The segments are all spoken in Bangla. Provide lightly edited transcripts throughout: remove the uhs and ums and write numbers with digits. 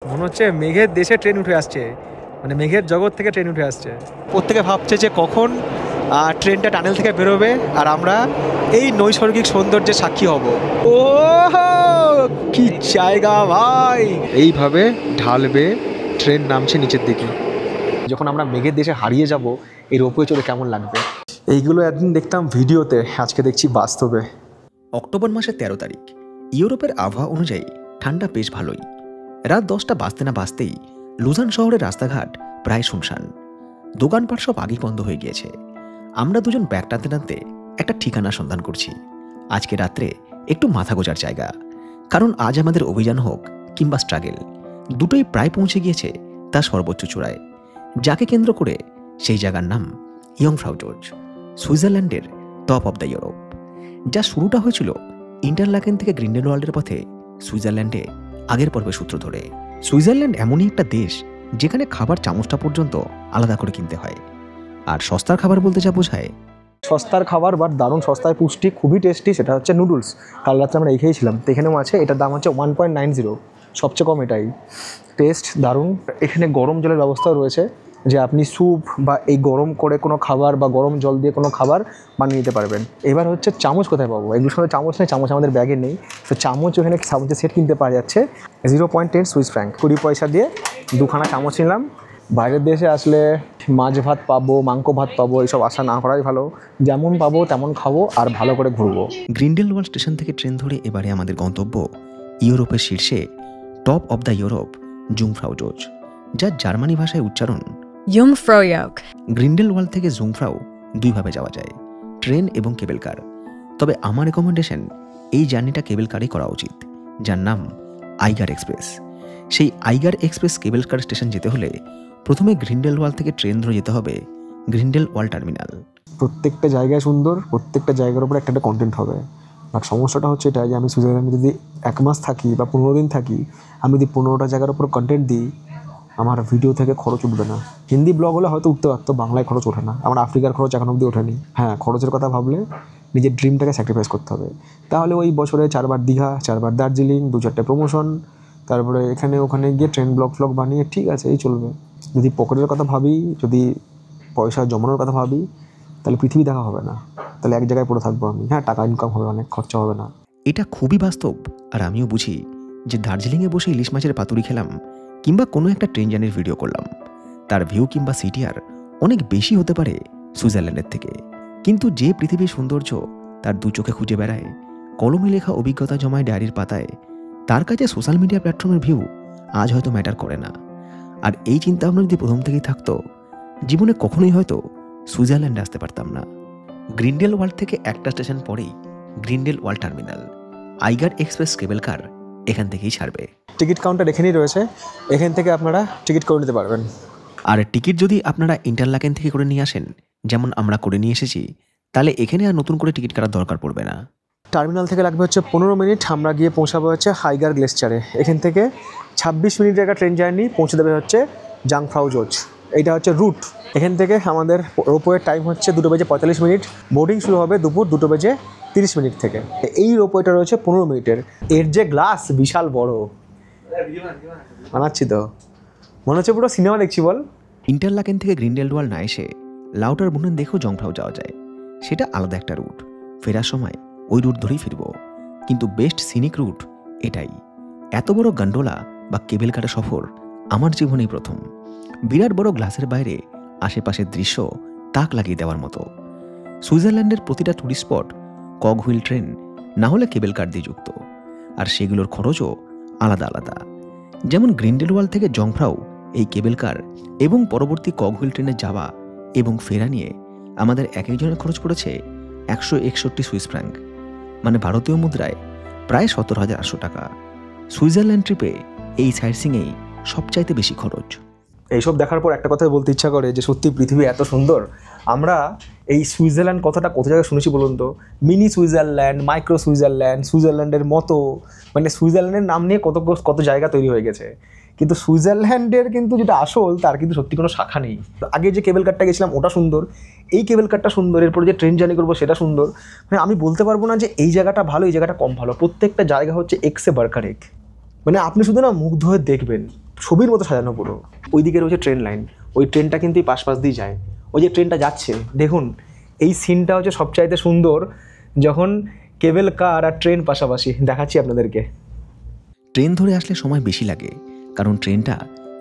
মনে হচ্ছে মেঘের দেশে ট্রেন উঠে আসছে, মানে মেঘের জগৎ থেকে ট্রেন উঠে আসছে। প্রত্যেকে ভাবছে যে কখন ট্রেনটা টানেল থেকে বেরোবে আর আমরা এই নৈসর্গিক সৌন্দর্যের সাক্ষী হব। ও কি জায়গা ভাই! এইভাবে ঢালবে ট্রেন নামছে নিচের দিকে। যখন আমরা মেঘের দেশে হারিয়ে যাব এই রোপওয়ে চড়ে কেমন লাগবে। এইগুলো একদিন দেখতাম ভিডিওতে, আজকে দেখছি বাস্তবে। অক্টোবর মাসের 13 তারিখ। ইউরোপের আবহাওয়া অনুযায়ী ঠান্ডা বেশ ভালোই। রাত 10টা বাজতে না বাজতেই লুজান শহরের রাস্তাঘাট প্রায় শুনশান। দোকানপাট সব আগেই বন্ধ হয়ে গিয়েছে। আমরা দুজন ব্যাগ টানতে টানতে একটা ঠিকানা সন্ধান করছি। আজকে রাত্রে একটু মাথা গোজার জায়গা, কারণ আজ আমাদের অভিযান হোক কিংবা স্ট্রাগেল, দুটোই প্রায় পৌঁছে গিয়েছে তার সর্বোচ্চ চূড়ায়। যাকে কেন্দ্র করে সেই জায়গার নাম ইয়ংফ্রাউজোচ, সুইজারল্যান্ডের টপ অব দ্য ইউরোপ। যা শুরুটা হয়েছিল ইন্টারলাকেন থেকে গ্রিন্ডেলওয়াল্ডের পথে সুইজারল্যান্ডে আগের পর্বে সূত্র ধরে। সুইজারল্যান্ড এমনই একটা দেশ যেখানে খাবার চামচটা পর্যন্ত আলাদা করে কিনতে হয়। আর সস্তার খাবার বলতে যা বোঝায়, সস্তার খাবার বাট দারুণ সস্তায় পুষ্টি, খুবই টেস্টি, সেটা হচ্ছে নুডলস। কাল রাত্রে আমরা এই খেয়েছিলাম, তো এখানেও আছে। এটার দাম হচ্ছে 1.90, সবচেয়ে কম এটাই। টেস্ট দারুণ। এখানে গরম জলের ব্যবস্থাও রয়েছে, যে আপনি স্যুপ বা এই গরম করে কোনো খাবার বা গরম জল দিয়ে কোনো খাবার বানিয়ে নিতে পারবেন। এবার হচ্ছে চামচ কোথায় পাবো? এগুলোর সঙ্গে চামচ নেই, চামচ আমাদের ব্যাগে নেই। তো চামচ ওখানে চামচের সেট কিনতে পাওয়া যাচ্ছে 0.10 সুইস ফ্র্যাঙ্ক, 20 পয়সা দিয়ে দুখানা চামচ নিলাম। বাইরের দেশে আসলে মাছ ভাত পাবো, মাংস ভাত পাবো, এইসব আশা না করাই ভালো। যেমন পাবো তেমন খাবো আর ভালো করে ঘুরবো। গ্রিন্ডেলওয়াল্ড স্টেশন থেকে ট্রেন ধরে এবারে আমাদের গন্তব্য ইউরোপের শীর্ষে টপ অব দ্য ইউরোপ, জুংফ্রাউজোচ, যার জার্মানি ভাষায় উচ্চারণ Jungfraujoch। গ্রিন্ডেলওয়াল্ড থেকে জুংফ্রাউ দুইভাবে যাওয়া যায়, ট্রেন এবং কেবল কার। তবে আমার রেকমেন্ডেশন এই জার্নিটা কেবল কারেই করা উচিত, যার নাম আইগার এক্সপ্রেস। সেই আইগার এক্সপ্রেস কেবল কার স্টেশন যেতে হলে প্রথমে গ্রিন্ডেলওয়াল্ড থেকে ট্রেন ধরে যেতে হবে গ্রিন্ডেলওয়াল্ড টার্মিনাল। প্রত্যেকটা জায়গায় সুন্দর, প্রত্যেকটা জায়গার উপর একটা কন্টেন্ট হবে। আর সমস্যাটা হচ্ছে এটা যে আমি সুইজারল্যান্ডে যদি 1 মাস থাকি বা 15 দিন থাকি, আমি যদি 15টা জায়গার উপর কন্টেন্ট দিই, আমার ভিডিও থেকে খরচ উঠবে না। হিন্দি ব্লগ হলে হয়তো উঠতে পারতো, বাংলায় খরচ ওঠে না। আমার আফ্রিকার খরচ এখন অবধি ওঠেনি। হ্যাঁ, খরচের কথা ভাবলে নিজের ড্রিমটাকে স্যাক্রিফাইস করতে হবে। তাহলে ওই বছরে 4 বার দীঘা, 4 বার দার্জিলিং, 2-4টে প্রমোশন, তারপরে এখানে ওখানে গিয়ে ট্রেন ব্লগ বানিয়ে ঠিক আছে, এই চলবে। যদি পকেটের কথা ভাবি, যদি পয়সা জমানোর কথা ভাবি, তাহলে পৃথিবী দেখা হবে না। তাহলে এক জায়গায় পড়ে থাকবো আমি। হ্যাঁ, টাকা ইনকাম হবে, অনেক খরচা হবে না। এটা খুবই বাস্তব। আর আমিও বুঝি যে দার্জিলিংয়ে বসে ইলিশ মাছের পাতুরি খেলাম কিংবা কোনো একটা ট্রেন জার্নির ভিডিও করলাম, তার ভিউ কিংবা সিটিআর অনেক বেশি হতে পারে সুইজারল্যান্ডের থেকে। কিন্তু যে পৃথিবীর সৌন্দর্য তার দু চোখে খুঁজে বেড়ায়, কলমে লেখা অভিজ্ঞতা জমায় ডায়েরির পাতায়, তার কাছে সোশ্যাল মিডিয়া প্ল্যাটফর্মের ভিউ আজ হয়তো ম্যাটার করে না। আর এই চিন্তাভাবনা যদি প্রথম থেকেই থাকতো, জীবনে কখনোই হয়তো সুইজারল্যান্ডে আসতে পারতাম না। গ্রিন্ডেলওয়াল্ড থেকে একটা স্টেশন পরেই গ্রিন্ডেলওয়াল্ড টার্মিনাল। আইগার এক্সপ্রেস কেবল কার এখান থেকেই ছাড়বে। টিকিট কাউন্টার এখানেই রয়েছে, এখান থেকে আপনারা টিকিট করে নিতে পারবেন। আর টিকিট যদি আপনারা ইন্টারলাকেন থেকে করে নিয়ে আসেন, যেমন আমরা করে নিয়ে এসেছি, তাহলে এখানে আর নতুন করে টিকিট কাটার দরকার পড়বে না। টার্মিনাল থেকে লাগবে হচ্ছে 15 মিনিট, আমরা গিয়ে পৌঁছাবো হচ্ছে হাইগার গ্লেসচারে। এখান থেকে 26 মিনিটের একটা ট্রেন জার্নি, পৌঁছে দেবে হচ্ছে জাংফ্রাউজোচ। এইটা হচ্ছে রুট। এখান থেকে আমাদের রোপওয়ের টাইম হচ্ছে 2:45, বোর্ডিং শুরু হবে দুপুর 2:30 থেকে। এই রোপওয়েটা রয়েছে 15 মিনিটের। এর যে গ্লাস বিশাল বড়, বানাচ্ছি তো মনে হচ্ছে পুরো সিনেমা দেখছি। বল, ইন্টারলাকেন থেকে গ্রিন্ডেলওয়াল্ড না এসে লাউটার বুনেন দেখেও জংফ্রাউ যাওয়া যায়। সেটা আলাদা একটা রুট, ফেরার সময় ওই রুট ধরেই ফিরব। কিন্তু বেস্ট সিনিক রুট এটাই। এত বড় গন্ডোলা বা কেবল কারে সফর আমার জীবনেই প্রথম। বিরাট বড় গ্লাসের বাইরে আশেপাশের দৃশ্য তাক লাগিয়ে দেওয়ার মতো। সুইজারল্যান্ডের প্রতিটা tourist spot cog wheel train না হলে কেবল কার দিয়ে যুক্ত, আর সেগুলোর খরচও আলাদা আলাদা। যেমন গ্রিন্ডেলওয়াল্ড থেকে জংফ্রাউ এই কেবল কার এবং পরবর্তী কক হুইল ট্রেনে যাওয়া এবং ফেরা নিয়ে আমাদের এক একজনের খরচ পড়েছে 161 সুইস ফ্র্যাঙ্ক, মানে ভারতীয় মুদ্রায় প্রায় 17,800 টাকা। সুইজারল্যান্ড ট্রিপে এই সাইটসিংয়েই সবচাইতে বেশি খরচ। এইসব দেখার পর একটা কথাই বলতে ইচ্ছা করে যে সত্যি পৃথিবী এত সুন্দর। আমরা এই সুইজারল্যান্ড কথাটা কত জায়গায় শুনেছি বলুন তো? মিনি সুইজারল্যান্ড, মাইক্রো সুইজারল্যান্ড, সুইজারল্যান্ডের মতো, মানে সুইজারল্যান্ডের নাম নিয়ে কত জায়গা তৈরি হয়ে গেছে। কিন্তু সুইজারল্যান্ডের কিন্তু যেটা আসল, তার কিন্তু সত্যি কোনো শাখা নেই। আগে যে কেবল কারটা গেছিলাম ওটা সুন্দর, এই কেবল কারটা সুন্দর, এরপরে যে ট্রেন জার্নি করবো সেটা সুন্দর। মানে আমি বলতে পারবো না যে এই জায়গাটা ভালো, এই জায়গাটা কম ভালো। প্রত্যেকটা জায়গা হচ্ছে এক্সে বার্কার এক। মানে আপনি শুধু না মুগ্ধ হয়ে দেখবেন, ছবির মতো সাজানো পুরো। ওইদিকে রয়েছে ট্রেন লাইন, ওই ট্রেনটা কিন্তু এই পাশ দিয়ে যায়, ওই যে ট্রেনটা যাচ্ছে দেখুন। এই সিনটা হচ্ছে সবচাইতে সুন্দর, যখন কেবল কার আর ট্রেন পাশাপাশি। দেখাচ্ছি আপনাদেরকে। ট্রেন ধরে আসলে সময় বেশি লাগে, কারণ ট্রেনটা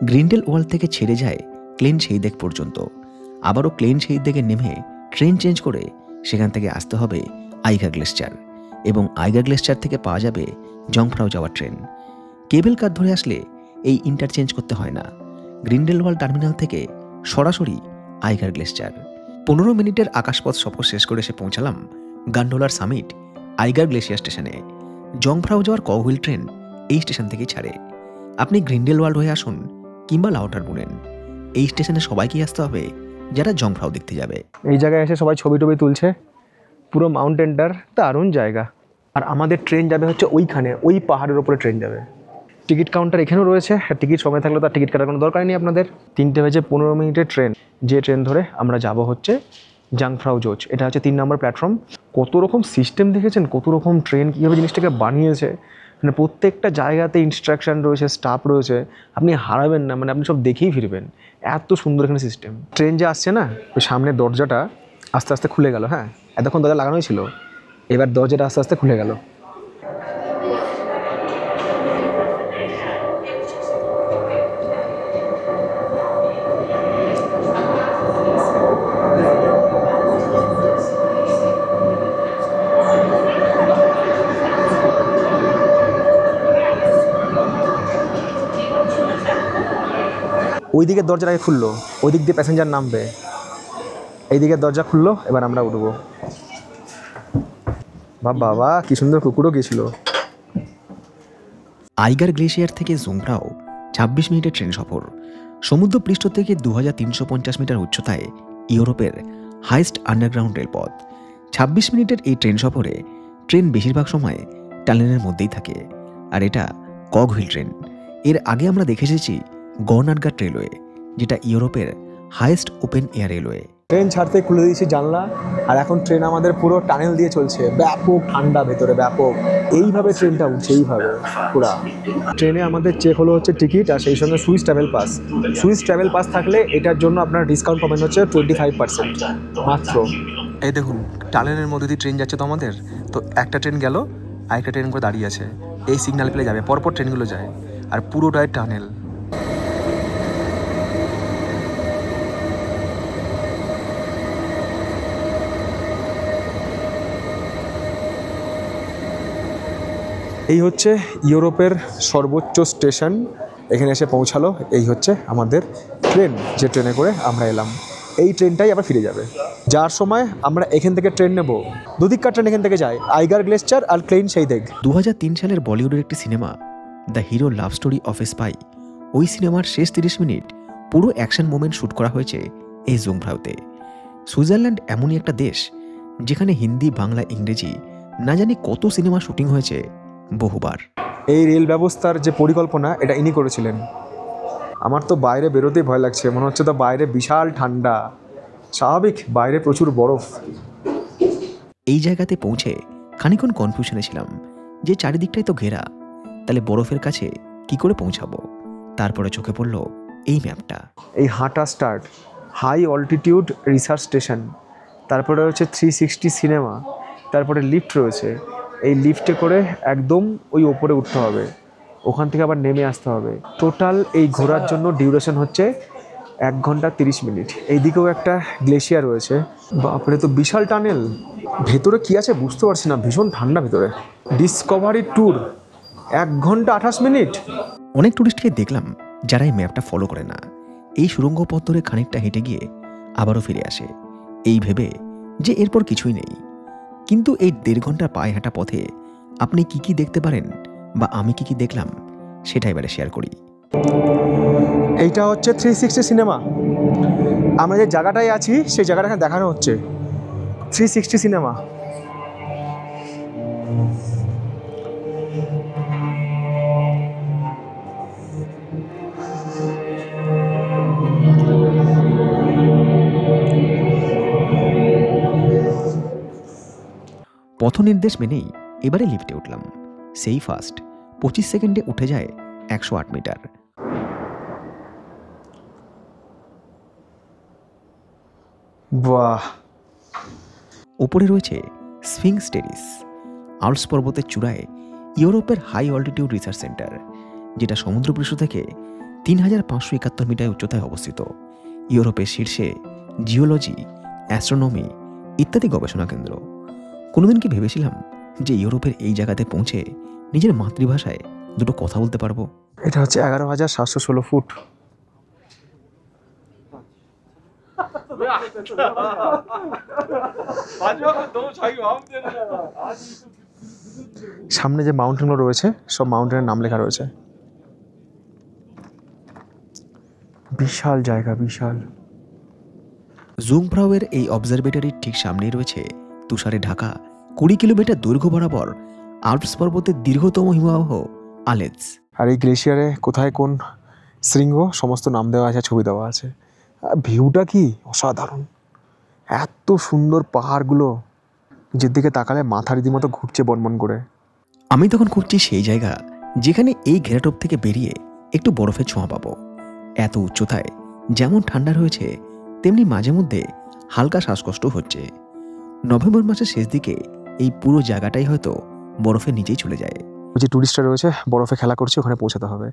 গ্রিন্ডেল ওয়াল থেকে ছেড়ে যায় ক্লেন শেইদেক পর্যন্ত। আবারও ক্লেন শেইদেকে নেমে ট্রেন চেঞ্জ করে সেখান থেকে আসতে হবে আইগা গ্লেসচার, এবং আইগা গ্লেসচার থেকে পাওয়া যাবে জংফ্রাও যাওয়ার ট্রেন। কেবল কার ধরে আসলে এই ইন্টারচেঞ্জ করতে হয় না, গ্রিন্ডেলওয়াল টার্মিনাল থেকে সরাসরি আইগার গ্লেসচার। 15 মিনিটের আকাশপথ সফর শেষ করে এসে পৌঁছালাম গান্ডোলার সামিট আইগার গ্লেসিয়ার স্টেশনে। জংফ্রাও যাওয়ার কগহুইল ট্রেন এই স্টেশন থেকেই ছাড়ে। আপনি গ্রিন্ডেলওয়াল্ড হয়ে আসুন কিংবা লাউটারবুনেন, এই স্টেশনে সবাইকেই আসতে হবে যারা জংফ্রাও দেখতে যাবে। এই জায়গায় এসে সবাই ছবি টবি তুলছে, পুরো মাউন্টেনটার দারুণ জায়গা। আর আমাদের ট্রেন যাবে হচ্ছে ওইখানে, ওই পাহাড়ের ওপরে ট্রেন যাবে। টিকিট কাউন্টার এখানেও রয়েছে, আর টিকিট সময় থাকলে তার টিকিট কাটার কোনো দরকার নেই আপনাদের। 3:15 ট্রেন, যে ট্রেন ধরে আমরা যাব হচ্ছে জাংফ্রাও জোচ। এটা হচ্ছে 3 নম্বর প্ল্যাটফর্ম। কত রকম সিস্টেম দেখেছেন, কত রকম ট্রেন কীভাবে জিনিসটাকে বানিয়েছে, মানে প্রত্যেকটা জায়গাতে ইনস্ট্রাকশন রয়েছে, স্টাফ রয়েছে, আপনি হারাবেন না, মানে আপনি সব দেখেই ফিরবেন, এত সুন্দর এখানে সিস্টেম। ট্রেন যে আসছে না, ওই সামনের দরজাটা আস্তে আস্তে খুলে গেল। হ্যাঁ, এতক্ষণ দরজা লাগানোই ছিল, এবার দরজাটা আস্তে আস্তে খুলে গেল। ওই দিকের দরজাটাকে খুললো, ওই দিক দিয়ে প্যাসেঞ্জার নামবে, এই দিকের দরজা খুললো, এবার আমরা উঠবো। বাবা কি সুন্দর কুকুরও গিয়েছিল। আইগার গ্লেশিয়ার থেকে জংফ্রাও 26 মিনিটের ট্রেন সফর। সমুদ্রপৃষ্ঠ থেকে 2350 মিটার উচ্চতায় ইউরোপের হাইস্ট আন্ডারগ্রাউন্ড রেলপথ। 26 মিনিটের এই ট্রেন সফরে ট্রেন বেশিরভাগ সময় টানেলের মধ্যেই থাকে, আর এটা কগহুইল ট্রেন। এর আগে আমরা দেখে এসেছি গর্নারগাট রেলওয়ে, যেটা ইউরোপের highest open air railway. Train ছাড়তে খুলে দিয়েছি জানলা, আর এখন ট্রেন আমাদের পুরো টানেল দিয়ে চলছে, ব্যাপক ঠান্ডা ভেতরে, ব্যাপক। এইভাবে ট্রেনটা উঠছে, এইভাবে পুরা। ট্রেনে আমাদের চেক হলো হচ্ছে টিকিট, আর সেই সঙ্গে Swiss travel pass. Swiss travel pass থাকলে এটার জন্য আপনার ডিসকাউন্ট পাবেন হচ্ছে 25% মাত্র। এই দেখুন, টানেলের মধ্যে দিয়ে ট্রেন যাচ্ছে তো আমাদের, তো একটা ট্রেন গেল, আরেকটা ট্রেন করে দাঁড়িয়ে আছে, এই সিগন্যাল পেলে যাবে, পরপর ট্রেনগুলো যায়, আর পুরোটাই টানেল। এই হচ্ছে ইউরোপের সর্বোচ্চ স্টেশন, এখানে এসে পৌঁছালো। এই হচ্ছে আমাদের ট্রেন, যে ট্রেনে করে আমরা এলাম। এই ট্রেনটাই আবার ফিরে যাবে। যার সময় আমরা এখান থেকে ট্রেন নেব, দুদিককার ট্রেন এখান থেকে যায়, আইগার গ্লেসচার আর ক্লেন শেইদেক। 2003 সালের বলিউডের একটি cinema the hero love story of A spy, ওই সিনেমার শেষ 30 মিনিট পুরো অ্যাকশন মোমেন্ট শ্যুট করা হয়েছে এই জংফ্রাওতে। সুইজারল্যান্ড এমনই একটা দেশ যেখানে হিন্দি, বাংলা, ইংরেজি না জানি কত সিনেমা শুটিং হয়েছে বহুবার। এই রেল ব্যবস্থার যে পরিকল্পনা, এটা ইনি করেছিলেন। আমার তো বাইরে বেরোতেই ভয় লাগছে, মনে হচ্ছে তো বাইরে বিশাল ঠান্ডা। স্বাভাবিক, বাইরে প্রচুর বরফ। এই জায়গাতে পৌঁছে খানিকক্ষণ কনফিউশনে ছিলাম যে চারিদিকটাই তো ঘেরা, তাহলে বরফের কাছে কি করে পৌঁছাবো। তারপরে চোখে পড়ল এই ম্যাপটা। এই হাঁটা start, high altitude research station, তারপরে হচ্ছে 360 সিনেমা, তারপরে লিফট রয়েছে। এই লিফটে করে একদম ওই ওপরে উঠতে হবে, ওখান থেকে আবার নেমে আসতে হবে। টোটাল এই ঘোরার জন্য ডিউরেশন হচ্ছে 1 ঘন্টা 30 মিনিট। এইদিকেও একটা গ্লেশিয়ার রয়েছে। বাপরে, তো বিশাল টানেল, ভেতরে কি আছে বুঝতে পারছি না, ভীষণ ঠান্ডা ভেতরে। ডিসকভারি ট্যুর 1 ঘন্টা 28 মিনিট। অনেক টুরিস্টকে দেখলাম যারা এই ম্যাপটা ফলো করে না, এই সুড়ঙ্গ পথ ধরে খানিকটা হেঁটে গিয়ে আবারও ফিরে আসে, এই ভেবে যে এরপর কিছুই নেই। কিন্তু এই 1.5 ঘন্টার পায়ে হাঁটা পথে আপনি কি কি দেখতে পারেন বা আমি কি কি দেখলাম সেটা এবারে শেয়ার করি। এইটা হচ্ছে 360 সিনেমা। আমরা যে জায়গাটায় আছি সেই জায়গাটা এখানে দেখানো হচ্ছে 360 সিনেমা। পথ নির্দেশ মেনেই এবারে লিফটে উঠলাম। সেই ফার্স্ট 25 সেকেন্ডে উঠে যায় 108 মিটার। বাহ, ওপরে রয়েছে স্ফিংস টেরিস, আল্পস পর্বতের চূড়ায় ইউরোপের হাই অল্টিটিউড রিসার্চ সেন্টার, যেটা সমুদ্রপৃষ্ঠ থেকে ৩,৫৭১ মিটার উচ্চতায় অবস্থিত। ইউরোপের শীর্ষে জিওলজি, অ্যাস্ট্রোনমি ইত্যাদি গবেষণা কেন্দ্র। কোনোদিন কি ভেবেছিলাম যে ইউরোপের এই জায়গাতে পৌঁছে নিজের মাতৃভাষায় দুটো কথা বলতে পারবো? এটা হচ্ছে 11,716 ফুট। সামনে যে মাউন্টেনগুলো রয়েছে সব মাউন্টেনের নাম লেখা রয়েছে। বিশাল জায়গা, বিশাল। জুংফ্রাউয়ের এই অবজারভেটরির ঠিক সামনেই রয়েছে তুষারে ঢাকা ২০ কিলোমিটার দৈর্ঘ্য বরাবর আল্পস পর্বতের দীর্ঘতম হিমবাহ আলেৎস। আর এই গ্লেশিয়ারে কোথায় কোন শৃঙ্গ সমস্ত নাম দেওয়া আছে, ছবি দেওয়া আছে। ভিউটা কি অসাধারণ, এত সুন্দর পাহাড়গুলো, নিজের দিকে তাকালে মাথা রীতিমতো ঘুরছে বনবন করে। আমি তখন খুঁজছি সেই জায়গা যেখানে এই ঘেরাটোপ থেকে বেরিয়ে একটু বরফের ছোঁয়া পাবো। এত উচ্চতায় যেমন ঠান্ডা রয়েছে, তেমনি মাঝে মধ্যে হালকা শ্বাসকষ্ট হচ্ছে। নভেম্বর মাসের শেষ দিকে এই পুরো জায়গাটাই হয়তো বরফের নিচেই চলে যায়। যে টুরিস্টরা রয়েছে বরফে খেলা করছে, ওখানে পৌঁছাতে হবে।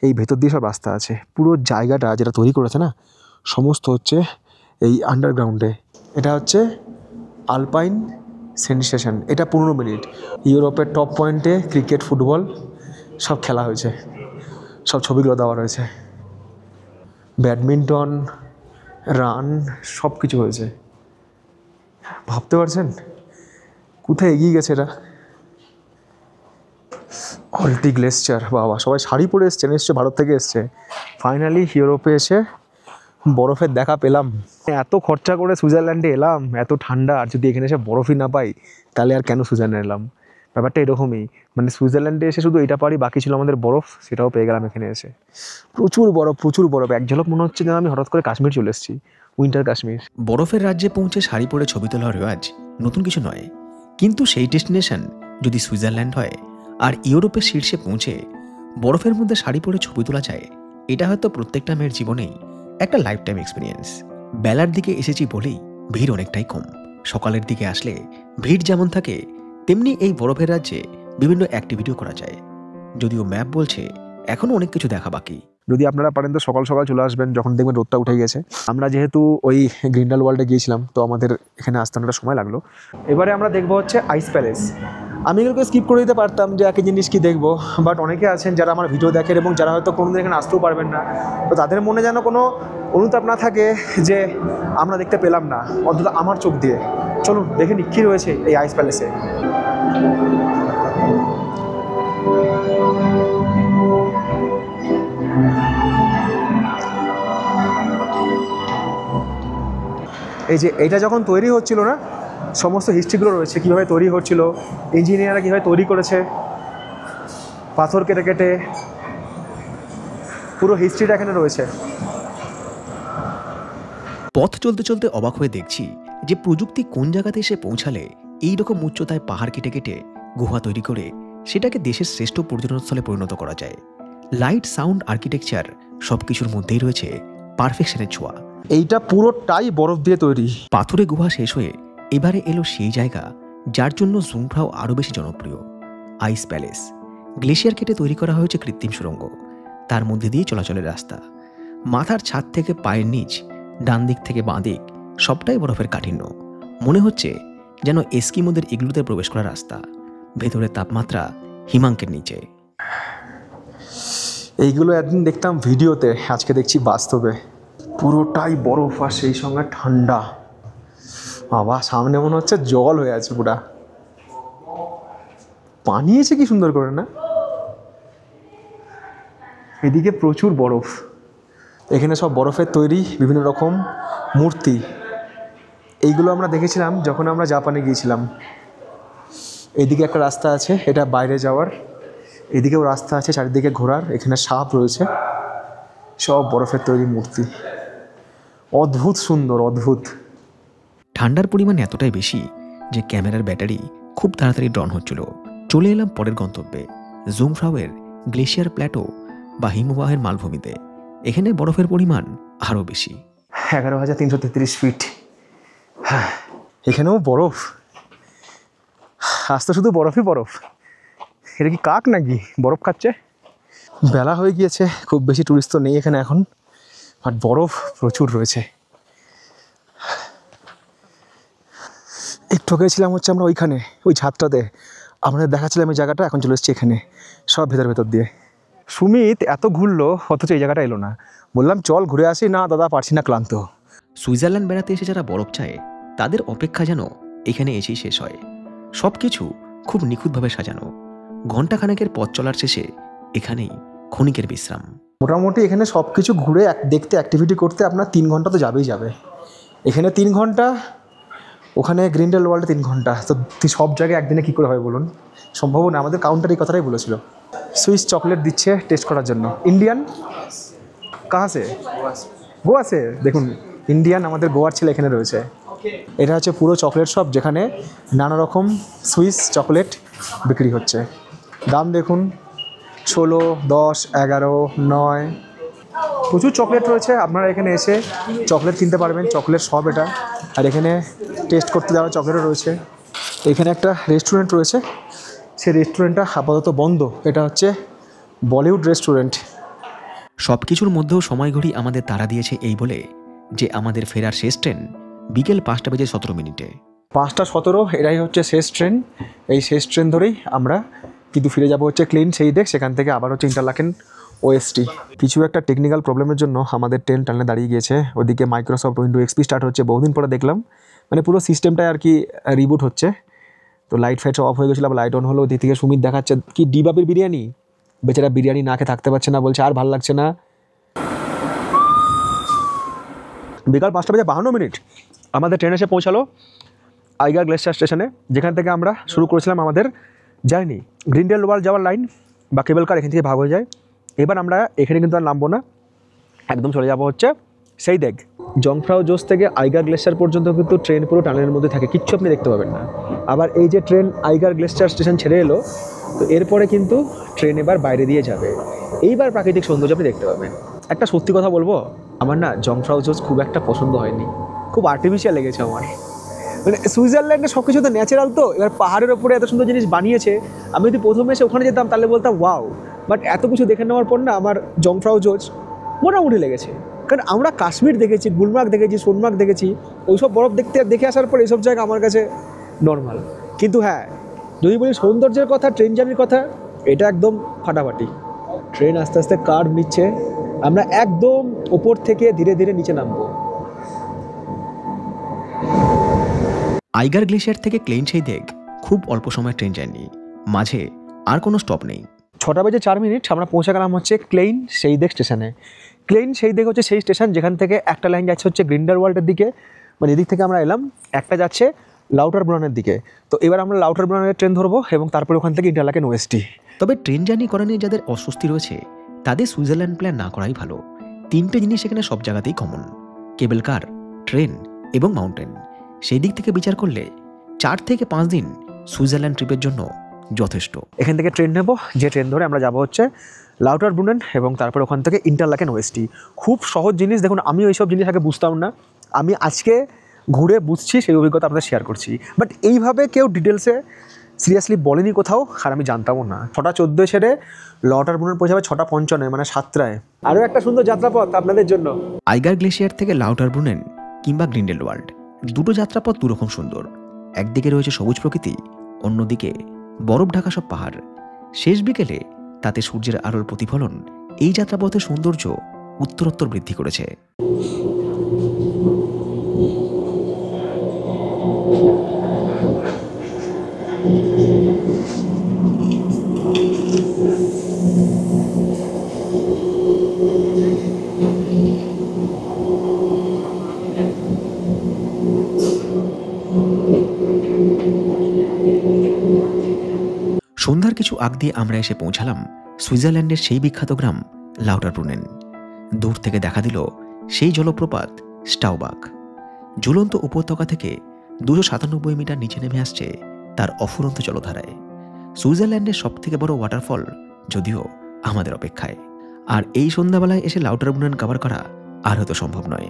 এই ভেতর দিয়ে সব রাস্তা আছে। পুরো জায়গাটা যেটা তৈরি করেছে না, সমস্ত হচ্ছে এই আন্ডারগ্রাউন্ডে। এটা হচ্ছে আলপাইন সেন্সেশন। এটা 15 মিনিট ইউরোপের টপ পয়েন্টে ক্রিকেট, ফুটবল সব খেলা হয়েছে, সব ছবিগুলো দেওয়া রয়েছে। ব্যাডমিন্টন, রান সব কিছু হয়েছে। ভাবতে পারছেন কোথায় এগিয়ে গেছে এটা? অল্টি গ্লেসচার, বাবা সবাই শাড়ি পরে এসছে, নিশ্চয় ভারত থেকে এসছে। ফাইনালি ইউরোপে এসে বরফের দেখা পেলাম। এত খরচা করে সুইজারল্যান্ডে এলাম, এত ঠান্ডা, আর যদি এখানে এসে বরফই না পাই তাহলে আর কেন সুইজারল্যান্ড এলাম? ব্যাপারটা এরকমই, মানে সুইজারল্যান্ডে এসে শুধু এটা পারি, বাকি ছিল আমাদের বরফ, সেটাও পেয়ে গেলাম এখানে এসে। প্রচুর বরফ, প্রচুর বরফ। এক ঝলক মনে হচ্ছে যেন আমি হঠাৎ করে কাশ্মীর চলে এসেছি, উইন্টার কাশ্মীর। বরফের রাজ্যে পৌঁছে শাড়ি পরে ছবি তোলার রেওয়াজ নতুন কিছু নয়, কিন্তু সেই ডেস্টিনেশন যদি সুইজারল্যান্ড হয় আর ইউরোপের শীর্ষে পৌঁছে বরফের মধ্যে শাড়ি পরে ছবি তোলা যায়, এটা হয়তো প্রত্যেকটা মেয়ের জীবনেই একটা লাইফ টাইম এক্সপিরিয়েন্স। বেলার দিকে এসেছি বলেই ভিড় অনেকটাই কম। সকালের দিকে আসলে ভিড় যেমন থাকে, তেমনি এই বরফের রাজ্যে বিভিন্ন অ্যাক্টিভিটিও করা যায়। যদিও ম্যাপ বলছে এখনও অনেক কিছু দেখা বাকি। যদি আপনারা পারেন তো সকাল সকাল চলে আসবেন, যখন দেখবেন রোদটা উঠে গেছে। আমরা যেহেতু ওই গ্রিন্ডাল ওয়ার্ল্ডে গিয়েছিলাম, তো আমাদের এখানে আসতে অনেকটা সময় লাগলো। এবারে আমরা দেখবো হচ্ছে আইস প্যালেস। আমি এগুলোকে স্কিপ করে দিতে পারতাম যে একই জিনিস কি দেখবো, বাট অনেকে আছেন যারা আমার ভিডিও দেখেন এবং যারা হয়তো কোনোদিন এখানে আসতেও পারবেন না, তো তাদের মনে যেন কোনো অনুতাপ না থাকে যে আমরা দেখতে পেলাম না, অন্তত আমার চোখ দিয়ে। চলুন দেখে নি কী রয়েছে এই আইস প্যালেসে। এই যে এটা যখন তৈরি হচ্ছিল না, সমস্ত হিস্ট্রিগুলো রয়েছে, কীভাবে তৈরি হচ্ছিল, ইঞ্জিনিয়াররা কীভাবে তৈরি করেছে, পাথর কেটে কেটে, পুরো হিস্ট্রিটা এখানে রয়েছে। পথ চলতে চলতে অবাক হয়ে দেখছি যে প্রযুক্তি কোন জায়গাতে এসে পৌঁছালে এই রকম উচ্চতায় পাহাড় কেটে কেটে গুহা তৈরি করে সেটাকে দেশের শ্রেষ্ঠ পর্যটনস্থলে পরিণত করা যায়। লাইট, সাউন্ড, আর্কিটেকচার সব কিছুর মধ্যেই রয়েছে পারফেকশনের ছোঁয়া। এইটা পুরোটাই বরফ দিয়ে তৈরি। পাথুরে গুহা শেষ হয়ে এবারে এলো সেই জায়গা যার জন্য জুংফ্রাও আরও বেশি জনপ্রিয়, আইস প্যালেস। গ্লেশিয়ার কেটে তৈরি করা হয়েছে কৃত্রিম সুড়ঙ্গ, তার মধ্যে দিয়ে চলাচলের রাস্তা। মাথার ছাদ থেকে পায়ের নিচ, ডান দিক থেকে বাঁ দিক সবটাই বরফের কাঠিন্য। মনে হচ্ছে যেন এস্কিমোদের ইগলুতে প্রবেশ করার রাস্তা। ভেতরের তাপমাত্রা হিমাঙ্কের নিচে। এইগুলো একদিন দেখতাম ভিডিওতে, আজকে দেখছি বাস্তবে। পুরোটাই বরফ আর সেই সঙ্গে ঠান্ডা। বাবা সামনে মনে হচ্ছে জল হয়ে আছে পুরা। পানি এসে কি সুন্দর করে না। এদিকে প্রচুর বরফ। এখানে সব বরফের তৈরি বিভিন্ন রকম মূর্তি। এইগুলো আমরা দেখেছিলাম যখন আমরা জাপানে গিয়েছিলাম। এইদিকে একটা রাস্তা আছে, এটা বাইরে যাওয়ার। এদিকেও রাস্তা আছে চারিদিকে ঘোরার। এখানে সাপ রয়েছে, সব বরফের তৈরি মূর্তি। অদ্ভুত সুন্দর, অদ্ভুত। ঠান্ডার পরিমাণ এতটাই বেশি যে ক্যামেরার ব্যাটারি খুব তাড়াতাড়ি ড্রন হচ্ছিল। চলে এলাম পরের গন্তব্যে, জুংফ্রাওয়ের গ্লেশিয়ার প্ল্যাটো বা হিমবাহের মালভূমিতে। এখানে বরফের পরিমাণ আরও বেশি। 11,333 ফিট। এখানেও বরফ, আজ তো শুধু বরফই বরফ। এটা কি কাক নাকি বরফ খাচ্ছে? বেলা হয়ে গিয়েছে, খুব বেশি টুরিস্ট তো নেই এখানে এখন, আর বরফ প্রচুর রয়েছে। একটু গেছিলাম হচ্ছে আমরা ওইখানে, ওই ছাদটাতে আমাদের দেখাচ্ছিলাম এই জায়গাটা, এখন চলে এসেছি এখানে সব ভেতর দিয়ে। সুমিত এত ঘুরলো অথচ এই জায়গাটা এলো না। বললাম চল ঘুরে আসি, না দাদা পারছি না, ক্লান্ত। সুইজারল্যান্ড বেড়াতে এসে যারা বরফ চায় তাদের অপেক্ষা যেন এখানে এসেই শেষ হয়। সব কিছু খুব নিখুঁতভাবে সাজানো। ঘণ্টাখানেকের পথ চলার শেষে এখানেই ক্ষণিকের বিশ্রাম। মোটামুটি এখানে সব কিছু ঘুরে দেখতে অ্যাক্টিভিটি করতে আপনার 3 ঘন্টা তো যাবেই যাবে। এখানে 3 ঘন্টা, ওখানে গ্রিন্ডেল ওয়ার্ল্ডে 3 ঘন্টা, তো সব জায়গায় একদিনে কী করে হবে বলুন? সম্ভব না। আমাদের কাউন্টার এই কথাটাই বলেছিল। সুইস চকলেট দিচ্ছে টেস্ট করার জন্য। ইন্ডিয়ান কাহা সে? গোয়া সে। দেখুন ইন্ডিয়ান আমাদের গোয়ার ছেলে এখানে রয়েছে। এটা হচ্ছে পুরো চকলেট শপ, যেখানে নানা রকম সুইস চকলেট বিক্রি হচ্ছে। দাম দেখুন, 16, 10, 11, 9, প্রচুর চকলেট রয়েছে। আপনারা এখানে এসে চকলেট কিনতে পারবেন, চকলেট সব এটা। আর এখানে টেস্ট করতে যাওয়া চকলেটও রয়েছে। এখানে একটা রেস্টুরেন্ট রয়েছে, সেই রেস্টুরেন্টটা আপাতত বন্ধ। এটা হচ্ছে বলিউড রেস্টুরেন্ট। সব কিছুর মধ্যেও সময় ঘড়ি আমাদের তাড়া দিয়েছে এই বলে যে আমাদের ফেরার শেষ ট্রেন বিকেল 5:17। 5:17 এটাই হচ্ছে শেষ ট্রেন। এই শেষ ট্রেন ধরেই আমরা কিন্তু ফিরে যাব হচ্ছে ক্লিন সেই ডেক, সেখান থেকে আবার হচ্ছে ইন্টারলাকেন ওএসটি। কিছু একটা টেকনিক্যাল প্রবলেমের জন্য আমাদের ট্রেন টানে দাঁড়িয়ে গিয়েছে। ওদিকে মাইক্রোসফট উইন্ডো এক্সপি স্টার্ট হচ্ছে, বহুদিন পরে দেখলাম, মানে পুরো সিস্টেমটাই আর কি রিবুট হচ্ছে। তো লাইট ফাইট সব অফ হয়ে গেছিলো, আবার লাইট অন হলো। ওদিক থেকে সুমিত দেখাচ্ছে কি ডিবাবের বিরিয়ানি, বেচারা বিরিয়ানি না খেয়ে থাকতে পারছে না, বলছে আর ভালো লাগছে না। বিকাল 5:52 আমাদের ট্রেন এসে পৌঁছালো আইগার গ্লেশিয়ার স্টেশনে, যেখান থেকে আমরা শুরু করেছিলাম আমাদের জার্নি। গ্রিন্ডেল ওয়ার্ল্ড যাওয়ার লাইন বা কেবল কার এখান থেকে ভাগ হয়ে যায়। এবার আমরা এখানে কিন্তু আর নামবো না, একদম চলে যাবো হচ্ছে সেই দেখ। জংফ্রাও জোস থেকে আইগার গ্লেশিয়ার পর্যন্ত কিন্তু ট্রেন পুরো টানেলের মধ্যে থাকে, কিচ্ছু আপনি দেখতে পাবেন না। আবার এই যে ট্রেন আইগার গ্লেশিয়ার স্টেশন ছেড়ে এলো, তো এরপরে কিন্তু ট্রেন এবার বাইরে দিয়ে যাবে। এইবার প্রাকৃতিক সৌন্দর্য আপনি দেখতে পাবেন। একটা সত্যি কথা বলবো, আমার না জংফ্রাও জোস খুব একটা পছন্দ হয়নি, খুব আর্টিফিশিয়াল লেগেছে আমার। মানে সুইজারল্যান্ডে সব কিছু তো ন্যাচারাল, তো এবার পাহাড়ের ওপরে এত সুন্দর জিনিস বানিয়েছে। আমি যদি প্রথমে এসে ওখানে যেতাম তাহলে বলতাম ওয়াও, বাট এত কিছু দেখে নেওয়ার পর না আমার জংফ্রাও জোস মোটামুটি লেগেছে। কারণ আমরা কাশ্মীর দেখেছি, গুলমার্গ দেখেছি, সোনমার্গ দেখেছি, ওইসব বরফ দেখে আসার পর এইসব জায়গা আমার কাছে নর্মাল। কিন্তু হ্যাঁ, যদি বলি সৌন্দর্যের কথা, ট্রেন জার্নির কথা, এটা একদম ফাটাফাটি। ট্রেন আস্তে আস্তে কার্ভ নিচ্ছে, আমরা একদম ওপর থেকে ধীরে ধীরে নিচে নামবো। আইগার গ্লেশিয়ার থেকে ক্লেইন সেই দেখ খুব অল্প সময় ট্রেন জার্নি, মাঝে আর কোনো স্টপ নেই। 6:04 আমরা পৌঁছে গেলাম হচ্ছে ক্লেইন সেই দেখ স্টেশনে। ক্লেইন সেই দেখ হচ্ছে সেই স্টেশন যেখান থেকে একটা লাইন যাচ্ছে হচ্ছে গ্রিন্ডেল ওয়ার্ল্ডের দিকে, মানে এদিক থেকে আমরা এলাম, একটা যাচ্ছে লাউটারব্রুনেনের দিকে। তো এবার আমরা লাউটারব্রুনেনের ট্রেন ধরবো এবং তারপরে ওখান থেকে ইন্টারলাকেন ওএসটি। তবে ট্রেন জার্নি করা নিয়ে যাদের অস্বস্তি রয়েছে তাদের সুইজারল্যান্ড প্ল্যান না করাই ভালো। 3টে জিনিস এখানে সব জায়গাতেই কমন: কেবল কার, ট্রেন এবং মাউন্টেন। সেই দিক থেকে বিচার করলে 4 থেকে 5 দিন সুইজারল্যান্ড ট্রিপের জন্য যথেষ্ট। এখান থেকে ট্রেন নেব, যে ট্রেন ধরে আমরা যাবো হচ্ছে লাউটারব্রুনেন এবং তারপর ওখান থেকে ইন্টারলাকেন ওএসটি। খুব সহজ জিনিস, দেখুন আমি ওইসব জিনিস আগে বুঝতাম না, আমি আজকে ঘুরে বুঝছি, সেই অভিজ্ঞতা আপনাদের শেয়ার করছি। বাট এইভাবে কেউ ডিটেলসে সিরিয়াসলি বলেনি কোথাও, আর আমি জানতামও না। 6:14 সেরে লাউটারব্রুনেন পৌঁছাবে 6:55, মানে 7টায়। আরও একটা সুন্দর যাত্রাপথ আপনাদের জন্য। আইগার গ্লেশিয়ার থেকে লাউটারব্রুনেন কিংবা গ্রিন্ডেল ওয়ার্ল্ড, দুটো যাত্রাপথ দুরকম সুন্দর। একদিকে রয়েছে সবুজ প্রকৃতি, অন্যদিকে বরফ ঢাকা সব পাহাড়। শেষ বিকেলে তাতে সূর্যের আলোর প্রতিফলন এই যাত্রাপথের সৌন্দর্য উত্তরোত্তর বৃদ্ধি করেছে। সন্ধ্যার কিছু আগ দিয়ে আমরা এসে পৌঁছালাম সুইজারল্যান্ডের সেই বিখ্যাত গ্রাম লাউটারব্রুনেন। দূর থেকে দেখা দিল সেই জলপ্রপাত স্টাউবাক। ঝুলন্ত উপত্যকা থেকে 297 মিটার নিচে নেমে আসছে তার অফুরন্ত জলধারায়। সুইজারল্যান্ডের সবথেকে বড় ওয়াটারফল যদিও আমাদের অপেক্ষায়। আর এই সন্ধ্যাবেলায় এসে লাউটারব্রুনেন কভার করা আর হয়তো সম্ভব নয়।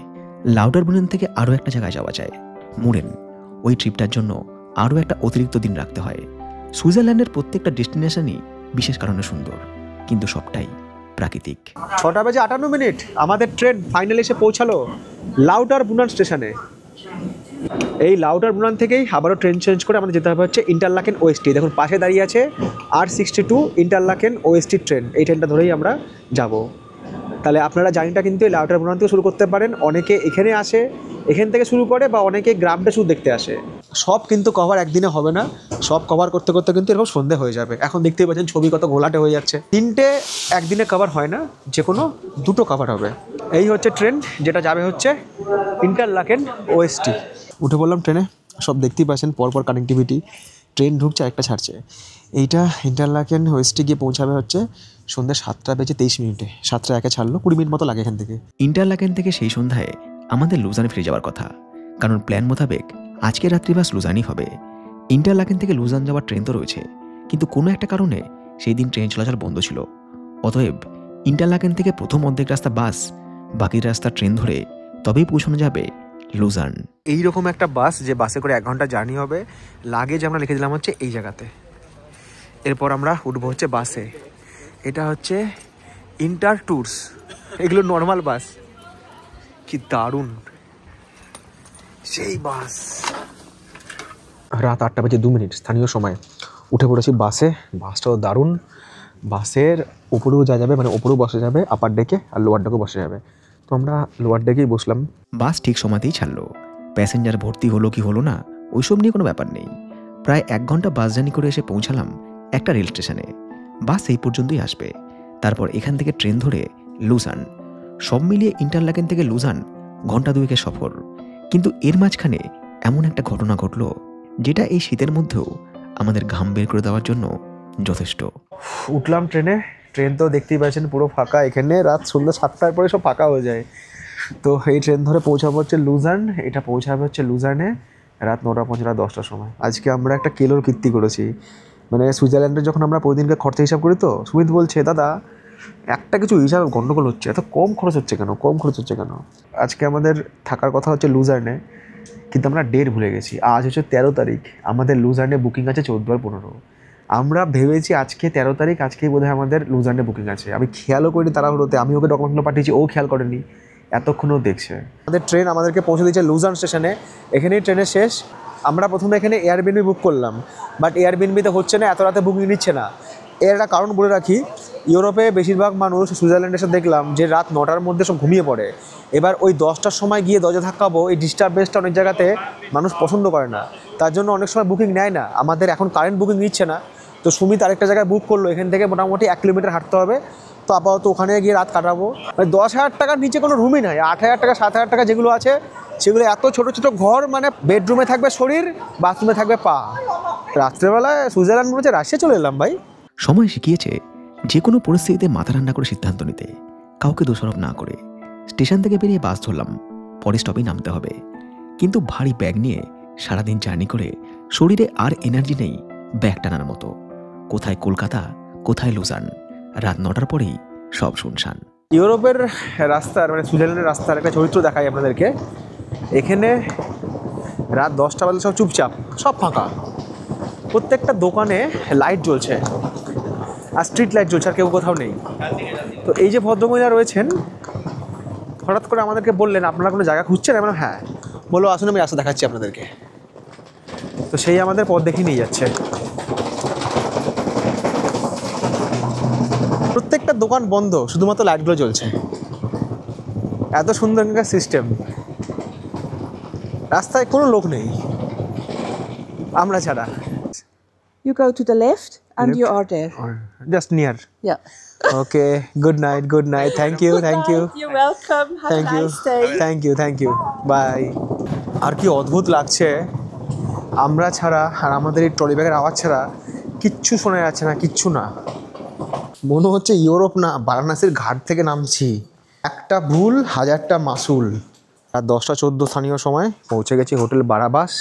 লাউটারব্রুনেন থেকে আরও একটা জায়গায় যাওয়া যায়, মুরেন। ওই ট্রিপটার জন্য আরও একটা অতিরিক্ত দিন রাখতে হয়। সুইজারল্যান্ডের প্রত্যেকটা ডেস্টিনেশনই বিশেষ কারণে সুন্দর, কিন্তু সবটাই প্রাকৃতিক। 6:58 আমাদের ট্রেন ফাইনালি এসে পৌঁছালো লাউটার বুনান স্টেশনে। এই লাউটার বুনান থেকেই আবারও ট্রেন চেঞ্জ করে আমাদের যেতে হবে হচ্ছে ইন্টারলাকেন ওএসটি। দেখুন পাশে দাঁড়িয়ে আছে R62 ইন্টারলাকেন ওএসটি ট্রেন। এই ট্রেনটা ধরেই আমরা যাব। তাহলে আপনারা জার্নিটা কিন্তু এই লাউটার বুনান থেকে শুরু করতে পারেন। অনেকে এখানে আসে, এখান থেকে শুরু করে, বা অনেকে গ্রামটা শুধু দেখতে আসে। সব কিন্তু কভার একদিনে হবে না, সব কভার করতে করতে কিন্তু এরকম সন্ধে হয়ে যাবে। এখন দেখতেই পাচ্ছেন ছবি কত ঘোলাটে হয়ে যাচ্ছে। 3টে একদিনে কভার হয় না, যে কোনো 2টো কভার হবে। এই হচ্ছে ট্রেন যেটা যাবে হচ্ছে ইন্টারলাকেন ওএসটি। উঠে পড়লাম ট্রেনে, সব দেখতেই পাচ্ছেন পরপর কানেক্টিভিটি। ট্রেন ঢুকছে একটা ছাড়ছে। এইটা ইন্টারলাকেন ওএসটি গিয়ে পৌঁছাবে হচ্ছে সন্ধ্যে 7:23। 7:01 ছাড়লো, 20 মিনিট মতো লাগে এখান থেকে। ইন্টারলাকেন থেকে সেই সন্ধ্যায় আমাদের লুজানে ফিরে যাওয়ার কথা, কারণ প্ল্যান মোতাবেক আজকে রাত্রি বাস লুজানই হবে। ইন্টারলাকেন থেকে লুজান যাওয়ার ট্রেন তো রয়েছে, কিন্তু কোনো একটা কারণে সেই দিন ট্রেন চলাচল বন্ধ ছিল। অতএব ইন্টারলাকেন থেকে প্রথম অর্ধেক রাস্তা বাস, বাকি রাস্তা ট্রেন ধরে তবেই পৌঁছানো যাবে লুজান। এইরকম একটা বাস, যে বাসে করে 1 ঘন্টা জার্নি হবে। লাগেজ আমরা লিখে দিলাম হচ্ছে এই জায়গাতে। এরপর আমরা উঠবো হচ্ছে বাসে। এটা হচ্ছে ইন্টার ট্যুরস, এগুলো নর্মাল বাস। কি দারুণ সেই বাস। রাত 8:02 স্থানীয় সময় উঠে পড়েছি বাসে। বাসটাও দারুণ। বাসের উপরেও যাবে, মানে উপরেও বসে যাবে আপার ডেকে, আর লোয়ার ডেকেও বসে যাবে। তো আমরা লোয়ার ডেকেই বসলাম। বাস ঠিক সময়তেই ছাড়লো। প্যাসেঞ্জার ভর্তি হলো কি হলো না ওইসব নিয়ে কোনো ব্যাপার নেই। প্রায় 1 ঘন্টা বাস জার্নি করে এসে পৌঁছালাম একটা রেল স্টেশনে। বাস এই পর্যন্তই আসবে, তারপর এখান থেকে ট্রেন ধরে লুজান। সব মিলিয়ে ইন্টারলাকেন থেকে লুজান ঘন্টা 2 সফর। কিন্তু এর মাঝখানে এমন একটা ঘটনা ঘটলো যেটা এই শীতের মধ্যেও আমাদের ঘাম বের করে দেওয়ার জন্য যথেষ্ট। উঠলাম ট্রেনে। ট্রেন তো দেখতেই পাচ্ছেন পুরো ফাঁকা। এখানে রাত সন্ধ্যা 7টার পরে সব ফাঁকা হয়ে যায়। তো এই ট্রেন ধরে পৌঁছাবো হচ্ছে লুজান। এটা পৌঁছাবে হচ্ছে লুজানে রাত 9:15 10টার সময়। আজকে আমরা একটা কেলোর কীর্তি করেছি। মানে সুইজারল্যান্ডে যখন আমরা প্রতিদিনকার খরচা হিসাব করি, তো সুমিত বলছে, দাদা একটা কিছু হিসাবে গন্ডগোল হচ্ছে, এত কম খরচ হচ্ছে কেন। আজকে আমাদের থাকার কথা হচ্ছে লুজার্নে, কিন্তু আমরা ডেট ভুলে গেছি। আজ হচ্ছে 13 তারিখ, আমাদের লুজার্নে বুকিং আছে 14 আর 15। আমরা ভেবেছি আজকে 13 তারিখ, আজকেই বোধহয় আমাদের লুজার্নে বুকিং আছে। আমি খেয়ালও করিনি তাড়াহুড়োতে, আমি ওকে ডকুমেন্টগুলো পাঠিয়েছি, ও খেয়াল করেনি, এতক্ষণও দেখছে। আমাদের ট্রেন আমাদেরকে পৌঁছে দিয়েছে লুজান স্টেশনে। এখানেই ট্রেনের শেষ। আমরা প্রথমে এখানে এয়ারবিএনবি বুক করলাম, বাট এয়ারবিএনবিতে হচ্ছে না, এত রাতে বুকিং নিচ্ছে না। এর একটা কারণ বলে রাখি, ইউরোপে বেশিরভাগ মানুষ, সুইজারল্যান্ডে এসে দেখলাম যে রাত 9টার মধ্যে সব ঘুমিয়ে পড়ে। এবার ওই 10টার সময় গিয়ে দরজা ধাক্কাবো, এই ডিস্টার্বেন্সটা অনেক জায়গাতে মানুষ পছন্দ করে না, তার জন্য অনেক সময় বুকিং নেয় না। আমাদের এখন কারেন্ট বুকিং নিচ্ছে না। তো সুমিত আরেকটা জায়গায় বুক করলো, এখান থেকে মোটামুটি 1 কিলোমিটার হাঁটতে হবে। তো আপাতত ওখানে গিয়ে রাত কাটাবো। মানে 10,000 টাকার নিচে কোনো রুমই নাই। 8,000 টাকা 7,000 টাকা যেগুলো আছে, সেগুলো এত ছোটো ছোটো ঘর, মানে বেডরুমে থাকবে শরীর, বাথরুমে থাকবে পা। রাত্রেবেলায় সুইজারল্যান্ড মনে হচ্ছে রাশিয়া চলে এলাম ভাই। সময় শিখিয়েছে যে কোনো পরিস্থিতিতে মাথা ঠান্ডা করে সিদ্ধান্ত নিতে, কাউকে দোষারোপ না করে। স্টেশন থেকে বেরিয়ে বাস ধরলাম, পরে স্টপেই নামতে হবে। কিন্তু ভারী ব্যাগ নিয়ে সারাদিন জার্নি করে শরীরে আর এনার্জি নেই ব্যাগ টানার মতো। কোথায় কলকাতা, কোথায় লুজান, রাত 9টার পরেই সব শুনশান। ইউরোপের রাস্তার, মানে সুইজারল্যান্ডের রাস্তার একটা চরিত্র দেখাই আপনাদেরকে। এখানে রাত 10টা বাজলে সব চুপচাপ, সব ফাঁকা। প্রত্যেকটা দোকানে লাইট জ্বলছে, আর স্ট্রিট লাইট জ্বলছে, আর কেউ কোথাও নেই। তো এই যে ভদ্রমহিলা রয়েছেন, হঠাৎ করে আমাদেরকে বললেন, আপনারা কোনো জায়গা খুঁজছেন? আমরা হ্যাঁ। বলো আসুন, আমি রাস্তা দেখাচ্ছি আপনাদেরকে। তো সেই আমাদের পথ দেখিয়ে নিয়ে যাচ্ছে। প্রত্যেকটা দোকান বন্ধ, শুধুমাত্র লাইটগুলো জ্বলছে। এত সুন্দর এখানকার সিস্টেম। রাস্তায় কোনো লোক নেই আমরা ছাড়া। You go to the left and Left. you are there. Just near. Yeah. Okay, good night, good night, thank you, thank you, You're welcome. Have thank a you, nice day. Thank you, bye. আর কি অদ্ভুত লাগছে, আমরা ছাড়া আর আমাদের এই ট্রলি ব্যাগের আওয়াজ ছাড়া কিচ্ছু শোনা যাচ্ছে না, কিচ্ছু না। মনে হচ্ছে ইউরোপ না, বারাণসীর ঘাট থেকে নামছি। একটা ভুল, 1000টা মাসুল। আর 10:14 স্থানীয় সময় পৌঁছে গেছি হোটেল বারাবাস।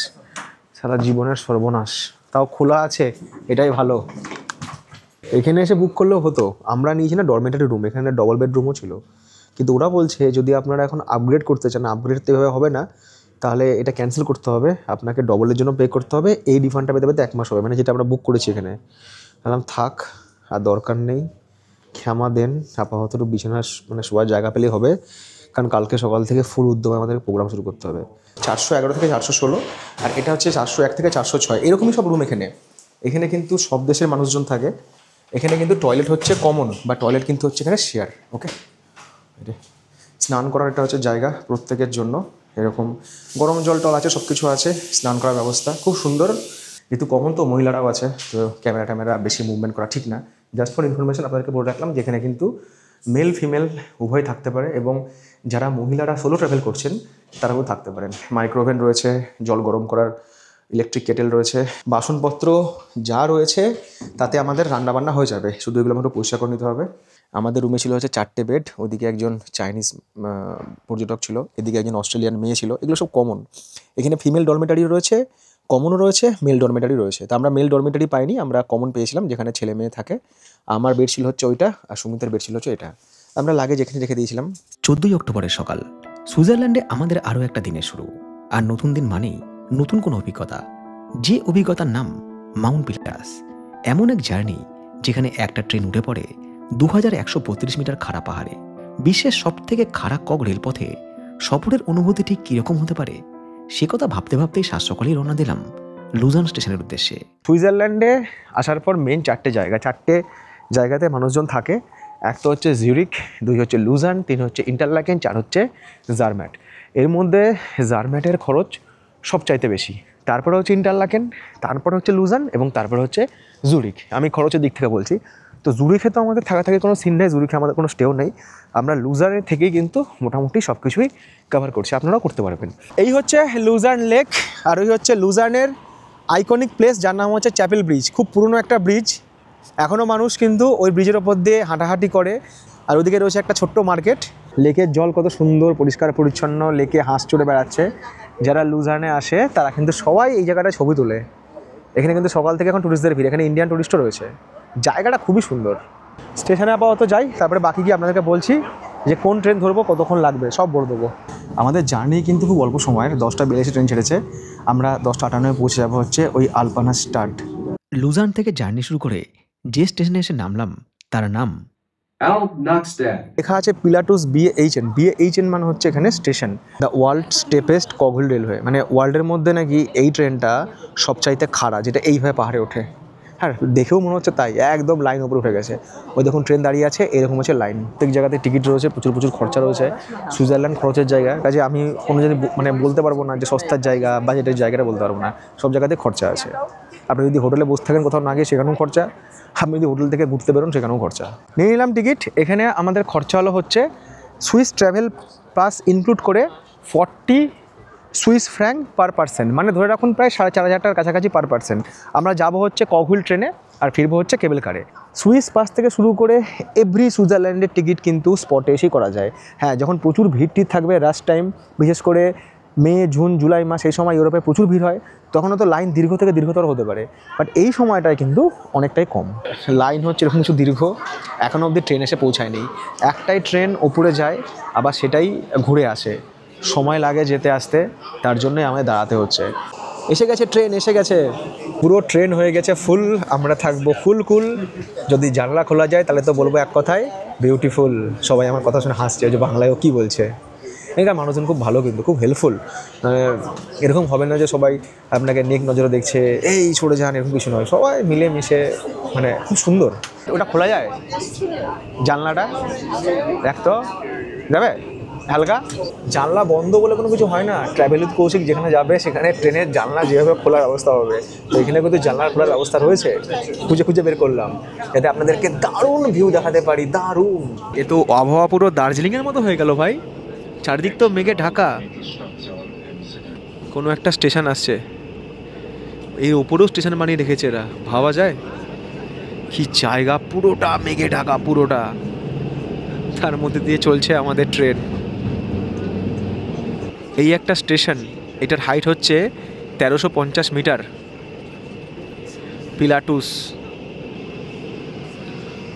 সারা জীবনের সর্বনাশ, তাও খোলা আছে, এটাই ভালো। এখানে এসে বুক করলেও হতো। আমরা নিয়েছি না ডরমেটারি রুম, এখানে ডবল বেডরুমও ছিল। কিন্তু ওরা বলছে যদি আপনারা এখন আপগ্রেড করতে চান, আপগ্রেড তো এভাবে হবে না, তাহলে এটা ক্যান্সেল করতে হবে, আপনাকে ডবলের জন্য পে করতে হবে। এই রিফান্ডটা পেতে পেতে 1 মাস হবে, মানে যেটা আমরা বুক করেছি এখানে। বললাম থাক, আর দরকার নেই, ক্ষমা দেন, আপাতত একটু বিছানার মানে শোয়ার জায়গা পেলেই হবে, কারণ কালকে সকাল থেকে ফুল উদ্যোগে আমাদের প্রোগ্রাম শুরু করতে হবে। 411 থেকে 416, আর এটা হচ্ছে 401 থেকে 406, এরকমই সব রুম এখানে। এখানে কিন্তু সব দেশের মানুষজন থাকে। এখানে কিন্তু টয়লেট হচ্ছে কমন, বা টয়লেট কিন্তু হচ্ছে এখানে শেয়ার। ওকে, স্নান করার এটা হচ্ছে জায়গা প্রত্যেকের জন্য। এরকম গরম জল টল আছে, সব কিছু আছে, স্নান করার ব্যবস্থা খুব সুন্দর। যেহেতু কমন তো মহিলারাও আছে, তো ক্যামেরা ট্যামেরা বেশি মুভমেন্ট করা ঠিক না। জাস্ট ফর ইনফরমেশন আপনাদেরকে বলে রাখলাম যে এখানে কিন্তু মেল ফিমেল উভয় থাকতে পারে, এবং যারা মহিলারা সোলো ট্রাভেল করছেন তারাও থাকতে পারেন। মাইক্রোওভেন রয়েছে, জল গরম করার ইলেকট্রিক কেটেল রয়েছে, বাসনপত্র যা রয়েছে তাতে আমাদের রান্নাবান্না হয়ে যাবে, শুধু এগুলো আমাকে পরিষ্কার করে নিতে হবে। আমাদের রুমে ছিল হচ্ছে 4টে বেড, ওদিকে একজন চাইনিজ পর্যটক ছিল, এদিকে একজন অস্ট্রেলিয়ান মেয়ে ছিল। এগুলো সব কমন। এখানে ফিমেল ডরমেটারি রয়েছে, কমনও রয়েছে, মেল ডরমেটারি রয়েছে। তো আমরা মেল ডরমেটারি পাইনি, আমরা কমন পেয়েছিলাম যেখানে ছেলে মেয়ে থাকে। আমার বেড ছিল হচ্ছে ওইটা, আর সুমিতের বেড ছিল হচ্ছে এটা। আমরা লাগেজ এখানে রেখে দিয়েছিলাম। 14ই অক্টোবরের সকাল, সুইজারল্যান্ডে আমাদের আরও একটা দিনের শুরু। আর নতুন দিন মানেই নতুন কোনো অভিজ্ঞতা, যে অভিজ্ঞতার নাম মাউন্ট পিলাটুস। এমন এক জার্নি যেখানে একটা ট্রেন উঠে পড়ে 2132 মিটার খাড়া পাহাড়ে, বিশ্বের সবথেকে খাড়া কক রেলপথে। সফরের অনুভূতি ঠিক কীরকম হতে পারে সে কথা ভাবতে ভাবতেই সাত সকালেই রওনা দিলাম লুজান স্টেশনের উদ্দেশ্যে। সুইজারল্যান্ডে আসার পর মেন 4টে জায়গাতে মানুষজন থাকে। এক তো হচ্ছে জিউরিখ, 2 হচ্ছে লুজান, 3 হচ্ছে ইন্টারলাকেন, 4 হচ্ছে জারম্যাট। এর মধ্যে জারম্যাটের খরচ সবচাইতে বেশি, তারপরে হচ্ছে ইন্টারলাকেন, তারপরে হচ্ছে লুজান, এবং তারপরে হচ্ছে জুরিখ। আমি খরচের দিক থেকে বলছি। তো জুরিখে তো আমাদের থাকার কোনো সিন নেই, জুরিখে আমাদের কোনো স্টেও নেই। আমরা লুজানের থেকেই কিন্তু মোটামুটি সব কিছুই কভার করছি, আপনারাও করতে পারবেন। এই হচ্ছে লুজার্ন লেক, আর ওই হচ্ছে লুজার্নের আইকনিক প্লেস যার নাম হচ্ছে চ্যাপেল ব্রিজ। খুব পুরনো একটা ব্রিজ, এখনও মানুষ কিন্তু ওই ব্রিজের ওপর দিয়ে হাঁটাহাঁটি করে। আর ওদিকে রয়েছে একটা ছোট্ট মার্কেট। লেকের জল কত সুন্দর পরিষ্কার পরিচ্ছন্ন, লেকে হাঁস চড়ে বেড়াচ্ছে। যারা লুজার্নে আসে তারা কিন্তু সবাই এই জায়গাটায় ছবি তোলে। এখানে কিন্তু সকাল থেকে এখন টুরিস্টদের ভিড়, এখানে ইন্ডিয়ান টুরিস্টও রয়েছে। জায়গাটা খুবই সুন্দর। স্টেশনে আপাতত যাই, তারপরে বাকি গিয়ে আপনাদেরকে বলছি যে কোন ট্রেন ধরবো, কতক্ষণ লাগবে, সব বলে দেবো। আমাদের জার্নি কিন্তু খুব অল্প সময়ের, 10:42 ট্রেন ছেড়েছে। আমরা 10:58 পৌঁছে যাবো হচ্ছে ওই আলপানা স্টাড। লুজান থেকে জার্নি শুরু করে যে স্টেশনে এসে নামলাম তার নাম লেখা আছে পিলাটুস BAHN। BAHN মানে হচ্ছে এখানে স্টেশন, দ্য ওয়ার্ল্ড স্টেপেস্ট কগহুইল রেলওয়ে। মানে ওয়ার্ল্ডের মধ্যে নাকি এই ট্রেনটা সবচাইতে খাড়া, যেটা এইভাবে পাহাড়ে ওঠে। হ্যাঁ, দেখেও মনে হচ্ছে তাই, একদম লাইন উপরে উঠে গেছে। ওই দেখুন ট্রেন দাঁড়িয়ে আছে, এরকম হচ্ছে লাইন। প্রত্যেক জায়গাতে টিকিট রয়েছে, প্রচুর খরচা রয়েছে। সুইজারল্যান্ড খরচের জায়গা, কাজে আমি কোনো যদি মানে বলতে পারবো না যে সস্তার জায়গা বা যেটার জায়গাটা বলতে পারবো না। সব জায়গাতে খরচা আছে। আপনি যদি হোটেলে বসে থাকেন কোথাও না গিয়ে, সেখানেও খরচা। আপনি যদি হোটেল থেকে ঘুরতে বেরোন, সেখানেও খরচা। নিয়ে নিলাম টিকিট। এখানে আমাদের খরচা হলো হচ্ছে সুইস ট্রাভেল প্লাস ইনক্লুড করে 40 সুইস ফ্র্যাঙ্ক পার পার্সন, মানে ধরে রাখুন প্রায় 4,500 টাকার কাছাকাছি পার পার্সন। আমরা যাবো হচ্ছে কগহুইল ট্রেনে, আর ফিরবো হচ্ছে কেবল কারে। সুইস পাস থেকে শুরু করে এভরি সুইজারল্যান্ডের টিকিট কিন্তু স্পটে এসেই করা যায়। হ্যাঁ, যখন প্রচুর ভিড় থাকবে, রাশ টাইম, বিশেষ করে মে, জুন, জুলাই মাস, এই সময় ইউরোপে প্রচুর ভিড় হয়, তখন তো লাইন দীর্ঘ থেকে দীর্ঘতর হতে পারে। বাট এই সময়টায় কিন্তু অনেকটাই কম লাইন হচ্ছে, এরকম কিছু দীর্ঘ এখনও অবধি ট্রেন এসে পৌঁছায়নি। একটাই ট্রেন ওপরে যায়, আবার সেটাই ঘুরে আসে, সময় লাগে যেতে আসতে, তার জন্যই আমাদের দাঁড়াতে হচ্ছে। এসে গেছে ট্রেন, এসে গেছে, পুরো ট্রেন হয়ে গেছে ফুল। আমরা থাকবো কুল। যদি জানলা খোলা যায় তাহলে তো বলবো এক কথায় বিউটিফুল। সবাই আমার কথা শুনে হাসছে যে বাংলায়ও কী বলছে। এখানকার মানুষজন খুব ভালো, কিন্তু খুব হেল্পফুল। এরকম হবে না যে সবাই আপনাকে নেক নজরে দেখছে, এই সরে যান, এরকম কিছু নয়। সবাই মিলে মিশে, মানে খুব সুন্দর। ওটা খোলা যায় জানলাটা, দেখ তো যাবে হালকা। জানলা বন্ধ বলে কোনো কিছু হয় না। ট্রাভেল উইথ কৌশিক যেখানে যাবে, সেখানে ট্রেনের জানলা যেভাবে খোলার ব্যবস্থা হবে, তো এখানে কিন্তু জানলার খোলার ব্যবস্থা রয়েছে। খুঁজে বের করলাম, যাতে আপনাদেরকে দারুণ ভিউ দেখাতে পারি। দারুণ। এ তো আবহাওয়া পুরো দার্জিলিংয়ের মতো হয়ে গেল ভাই। চারদিক তো মেঘে ঢাকা। কোনো একটা স্টেশন আসছে, এই ওপরেও স্টেশন বানিয়ে রেখেছে এরা, ভাবা যায় কি জায়গা। পুরোটা মেঘে ঢাকা, পুরোটা। তার মধ্যে দিয়ে চলছে আমাদের ট্রেন। এই একটা স্টেশন, এটার হাইট হচ্ছে 1350 মিটার, পিলাটুস।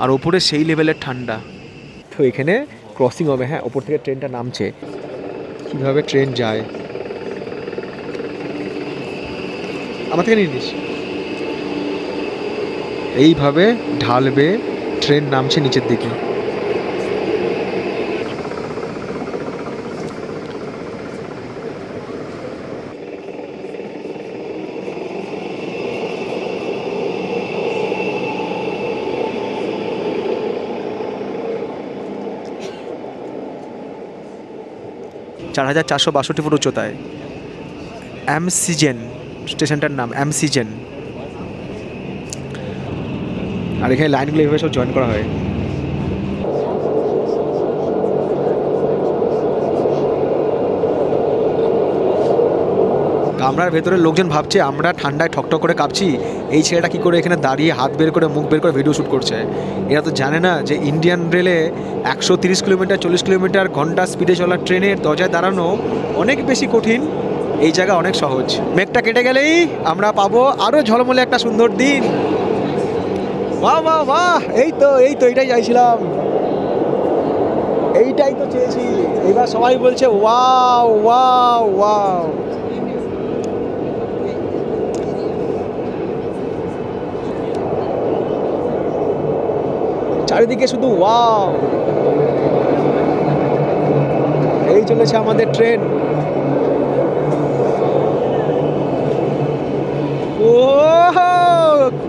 আর ওপরে সেই লেভেলের ঠান্ডা। তো এখানে ক্রসিং হবে। হ্যাঁ, ওপর থেকে ট্রেনটা নামছে, কীভাবে ট্রেন যায়। আমার থেকে নিয়ে নিস। এইভাবে ঢালবে, ট্রেন নামছে নিচের দিকে। চার 4,462 ফুট উচ্চতায় অ্যামসিজেন স্টেশনটার নাম, অ্যামসিজেন। আর এখানে লাইনগুলো এইভাবে সব জয়েন করা হয়। কামরার ভেতরে লোকজন ভাবছে আমরা ঠান্ডায় ঠকঠক করে কাঁপছি, এই ছেলেটা কী করে এখানে দাঁড়িয়ে হাত বের করে মুখ বের করে ভিডিও শ্যুট করছে। এরা তো জানে না যে ইন্ডিয়ান রেলে 130 কিলোমিটার 40 কিলোমিটার ঘন্টা স্পিডে চলা ট্রেনের দরজায় দাঁড়ানো অনেক বেশি কঠিন, এই জায়গা অনেক সহজ। মেঘটা কেটে গেলেই আমরা পাবো আরও ঝলমলে একটা সুন্দর দিন। বাহ বাহ বাহ, এই তো এইটাই চাইছিলাম, এইটাই তো চেয়েছি। এবার সবাই বলছে ওয়াও ওয়াও ওয়াও। চারিদিকে শুধু ওয়াও। এই চলেছে আমাদের ট্রেন। ও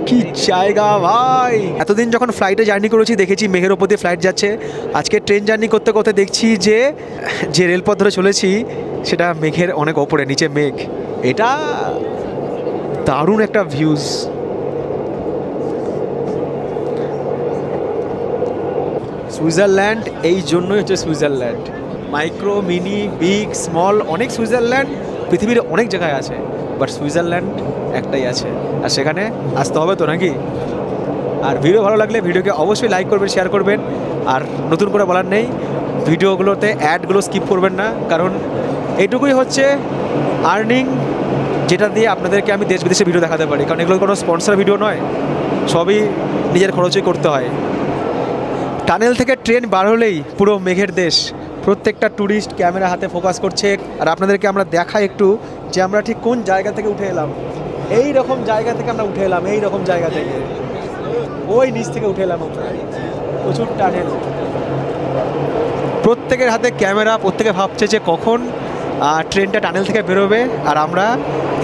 কি জায়গা ভাই! এতদিন যখন ফ্লাইটে জার্নি করেছি দেখেছি মেঘের ওপর দিয়ে ফ্লাইট যাচ্ছে, আজকে ট্রেন জার্নি করতে করতে দেখছি যে রেলপথ ধরে চলেছি সেটা মেঘের অনেক ওপরে, নিচে মেঘ। এটা দারুণ একটা ভিউজ। সুইজারল্যান্ড এই জন্যই হচ্ছে Switzerland. Micro, mini, big, small, অনেক সুইজারল্যান্ড পৃথিবীর অনেক জায়গায় আছে, বাট সুইজারল্যান্ড একটাই আছে, আর সেখানে আসতে হবে তো নাকি। আর ভিডিও ভালো লাগলে ভিডিওকে অবশ্যই লাইক করবেন, শেয়ার করবেন। আর নতুন করে বলার নেই, ভিডিওগুলোতে অ্যাডগুলো স্কিপ করবেন না, কারণ এইটুকুই হচ্ছে আর্নিং, যেটা দিয়ে আপনাদেরকে আমি দেশ বিদেশে ভিডিও দেখাতে পারি। কারণ এগুলো কোনো স্পন্সর ভিডিও নয়, সবই নিজের খরচেই করতে হয়। টানেল থেকে ট্রেন বার হলেই পুরো মেঘের দেশ, প্রত্যেকটা ট্যুরিস্ট ক্যামেরা হাতে ফোকাস করছে। আর আপনাদেরকে আমরা দেখাই একটু যে আমরা ঠিক কোন জায়গা থেকে উঠে এলাম। এই রকম জায়গা থেকে আমরা উঠে এলাম, এই রকম জায়গা থেকে, ওই নিচ থেকে উঠে এলাম আমরা। প্রচুর টানেল, প্রত্যেকের হাতে ক্যামেরা, প্রত্যেকে ভাবছে যে কখন ট্রেনটা টানেল থেকে বেরোবে আর আমরা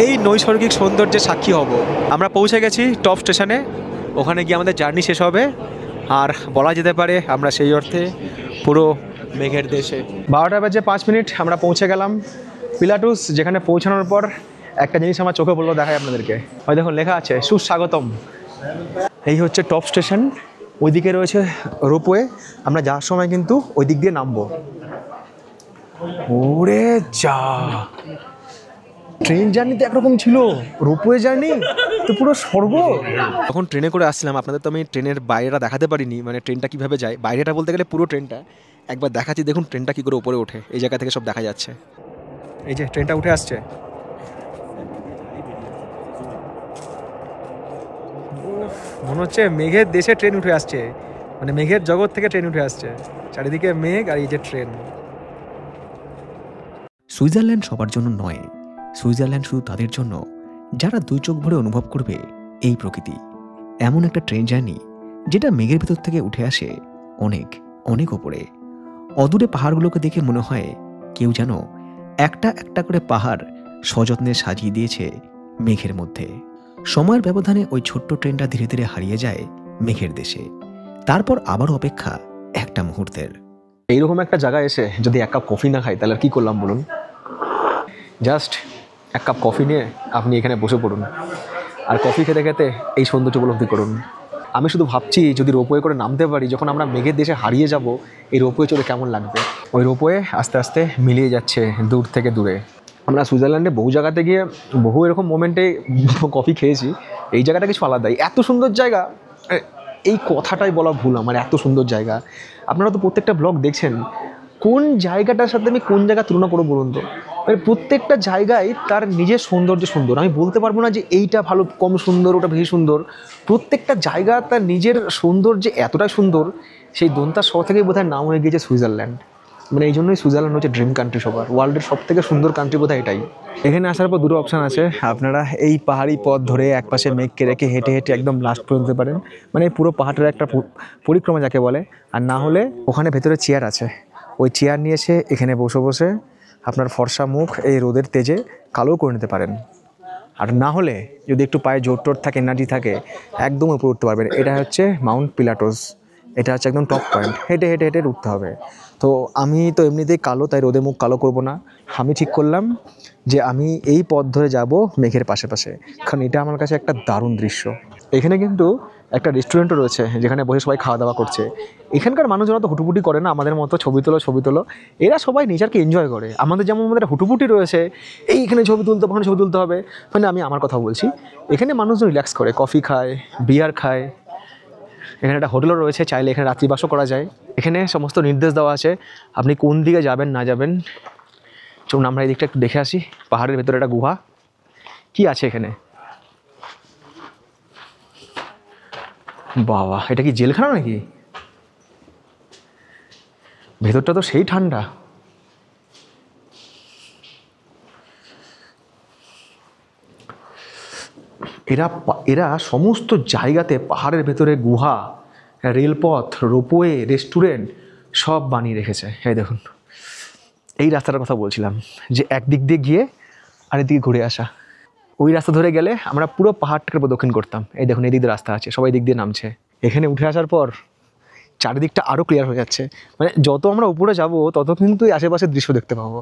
এই নৈসর্গিক সৌন্দর্যের সাক্ষী হব। আমরা পৌঁছে গেছি টপ স্টেশনে, ওখানে গিয়ে আমাদের জার্নি শেষ হবে। আর বলা যেতে পারে আমরা সেই অর্থে পুরো মেঘের দেশে। 12:05 আমরা পৌঁছে গেলাম পিলাটুস, যেখানে পৌঁছানোর পর একটা জিনিস আমার চোখে পড়লো, দেখায় আপনাদেরকে। ওই দেখুন লেখা আছে সুস্বাগতম। এই হচ্ছে টপ স্টেশন, ওইদিকে রয়েছে রোপওয়ে। আমরা যাওয়ার সময় কিন্তু ওই দিক দিয়ে নামবো। ওরে যা, ট্রেন জার্নি তো একরকম ছিল, রোপওয়ে জার্নি তো পুরো স্বর্গ। যখন ট্রেনে করে আসছিলাম, আপনাদের তো আমি ট্রেনের বাইরেটা দেখাতে পারিনি, মানে ট্রেনটা কীভাবে যায়। বাইরেটা বলতে গেলে পুরো ট্রেনটা একবার দেখাচ্ছি, দেখুন ট্রেনটা কী করে উপরে ওঠে। এই জায়গা থেকে সব দেখা যাচ্ছে, এই যে ট্রেনটা উঠে আসছে। মনে হচ্ছে মেঘের দেশে ট্রেন উঠে আসছে, মানে মেঘের জগৎ থেকে ট্রেন উঠে আসছে। চারিদিকে মেঘ আর এই যে ট্রেন। সুইজারল্যান্ড সবার জন্য নয়, সুইজারল্যান্ড শুধু তাদের জন্য যারা দুই চোখ ভরে অনুভব করবে এই প্রকৃতি। এমন একটা ট্রেন জার্নি যেটা মেঘের ভেতর থেকে উঠে আসে অনেক অনেক ওপরে। অদূরে পাহাড়গুলোকে দেখে মনে হয় কেউ যেন একটা একটা করে পাহাড় সযত্নে সাজিয়ে দিয়েছে মেঘের মধ্যে। সময়ের ব্যবধানে ওই ছোট্ট ট্রেনটা ধীরে ধীরে হারিয়ে যায় মেঘের দেশে। তারপর আবার অপেক্ষা একটা মুহূর্তের। এইরকম একটা জায়গায় এসে যদি এক কাপ কফি না খাই তাহলে আর কী করলাম বলুন। জাস্ট এক কাপ কফি নিয়ে আপনি এখানে বসে পড়ুন আর কফি খেতে খেতে এই সৌন্দর্য উপলব্ধি করুন। আমি শুধু ভাবছি যদি রোপওয়ে করে নামতে পারি, যখন আমরা মেঘের দেশে হারিয়ে যাব, এই রোপওয়ে চলে কেমন লাগবে। ওই রোপওয়ে আস্তে আস্তে মিলিয়ে যাচ্ছে দূর থেকে দূরে। আমরা সুইজারল্যান্ডে বহু জায়গাতে গিয়ে বহু এরকম মোমেন্টে কফি খেয়েছি, এই জায়গাটা কিছু আলাদাই। এত সুন্দর জায়গা, এই কথাটাই বলা ভুল আমার, এত সুন্দর জায়গা। আপনারা তো প্রত্যেকটা ব্লগ দেখছেন, কোন জায়গাটার সাথে আমি কোন জায়গা তুলনা করবো বলুন তো। মানে প্রত্যেকটা জায়গায় তার নিজের সৌন্দর্য সুন্দর, আমি বলতে পারবো না যে এইটা ভালো কম সুন্দর ওটা বেশি সুন্দর। প্রত্যেকটা জায়গা তার নিজের সৌন্দর্যে এতটাই সুন্দর, সেই দন্তা শ থেকেই বোধহয় নাম হয়ে গিয়েছে সুইজারল্যান্ড। মানে এই জন্যই সুইজারল্যান্ড হচ্ছে ড্রিম কান্ট্রি সবার, ওয়ার্ল্ডের সব থেকে সুন্দর কান্ট্রি বোধহয় এটাই। এখানে আসার পর দুটো অপশান আছে, আপনারা এই পাহাড়ি পথ ধরে একপাশে মেঘকে রেখে হেঁটে হেঁটে একদম লাস্ট পর্যন্ত যেতে পারেন, মানে পুরো পাহাড়ের একটা পরিক্রমা যাকে বলে। আর না হলে ওখানে ভেতরে চেয়ার আছে, ওই চেয়ার নিয়ে এসে এখানে বসে বসে আপনার ফর্সা মুখ এই রোদের তেজে কালো করে নিতে পারেন। আর না হলে যদি একটু পায়ে জোর টোর থাকে, এনার্জি থাকে, একদম উপরে উঠতে পারবেন। এটা হচ্ছে মাউন্ট পিলাটোস, এটা হচ্ছে একদম টপ পয়েন্ট, হেঁটে হেঁটে হেঁটে উঠতে হবে। তো আমি তো এমনিতেই কালো, তাই রোদে মুখ কালো করব না। আমি ঠিক করলাম যে আমি এই পথ ধরে যাব মেঘের পাশে পাশে, কারণ এটা আমার কাছে একটা দারুণ দৃশ্য। এখানে কিন্তু একটা রেস্টুরেন্টও রয়েছে যেখানে বসে সবাই খাওয়া দাওয়া করছে। এখানকার মানুষজন তো হুটুপুটি করে না আমাদের মতো ছবি তোলো, এরা সবাই নেচারকে এনজয় করে। আমাদের যেমন আমাদের হুটুপুটি রয়েছে, এইখানে ছবি তুলতে ওখানে ছবি তুলতে হবে, মানে আমি আমার কথা বলছি। এখানে মানুষজন রিল্যাক্স করে, কফি খায়, বিয়ার খায়। এখানে একটা হোটেলও রয়েছে, চাইলে এখানে রাত্রিবাসও করা যায়। এখানে সমস্ত নির্দেশ দেওয়া আছে আপনি কোন দিকে যাবেন না যাবেন। চলুন আমরা এই দিকটা একটু দেখে আসি। পাহাড়ের ভেতরে একটা গুহা, কি আছে এখানে? বাবা, এটা কি জেলখানা নাকি? ভেতরটা তো সেই ঠান্ডা। এরা সমস্ত জায়গাতে পাহাড়ের ভেতরে গুহা, রেলপথ, রোপওয়ে, রেস্টুরেন্ট সব বানিয়ে রেখেছে। এই দেখুন, এই রাস্তাটার কথা বলছিলাম যে একদিক দিয়ে গিয়ে আরেক দিকে ঘুরে আসা। ওই রাস্তা ধরে গেলে আমরা পুরো পাহাড়টাকে প্রদক্ষিণ করতাম। এই দেখুন, এই দিক দিয়ে রাস্তা আছে, সবাই দিক দিয়ে নামছে। এখানে উঠে আসার পর চারিদিকটা আরও ক্লিয়ার হয়ে যাচ্ছে, মানে যত আমরা উপরে যাব তত কিন্তু এই আশেপাশের দৃশ্য দেখতে পাবো।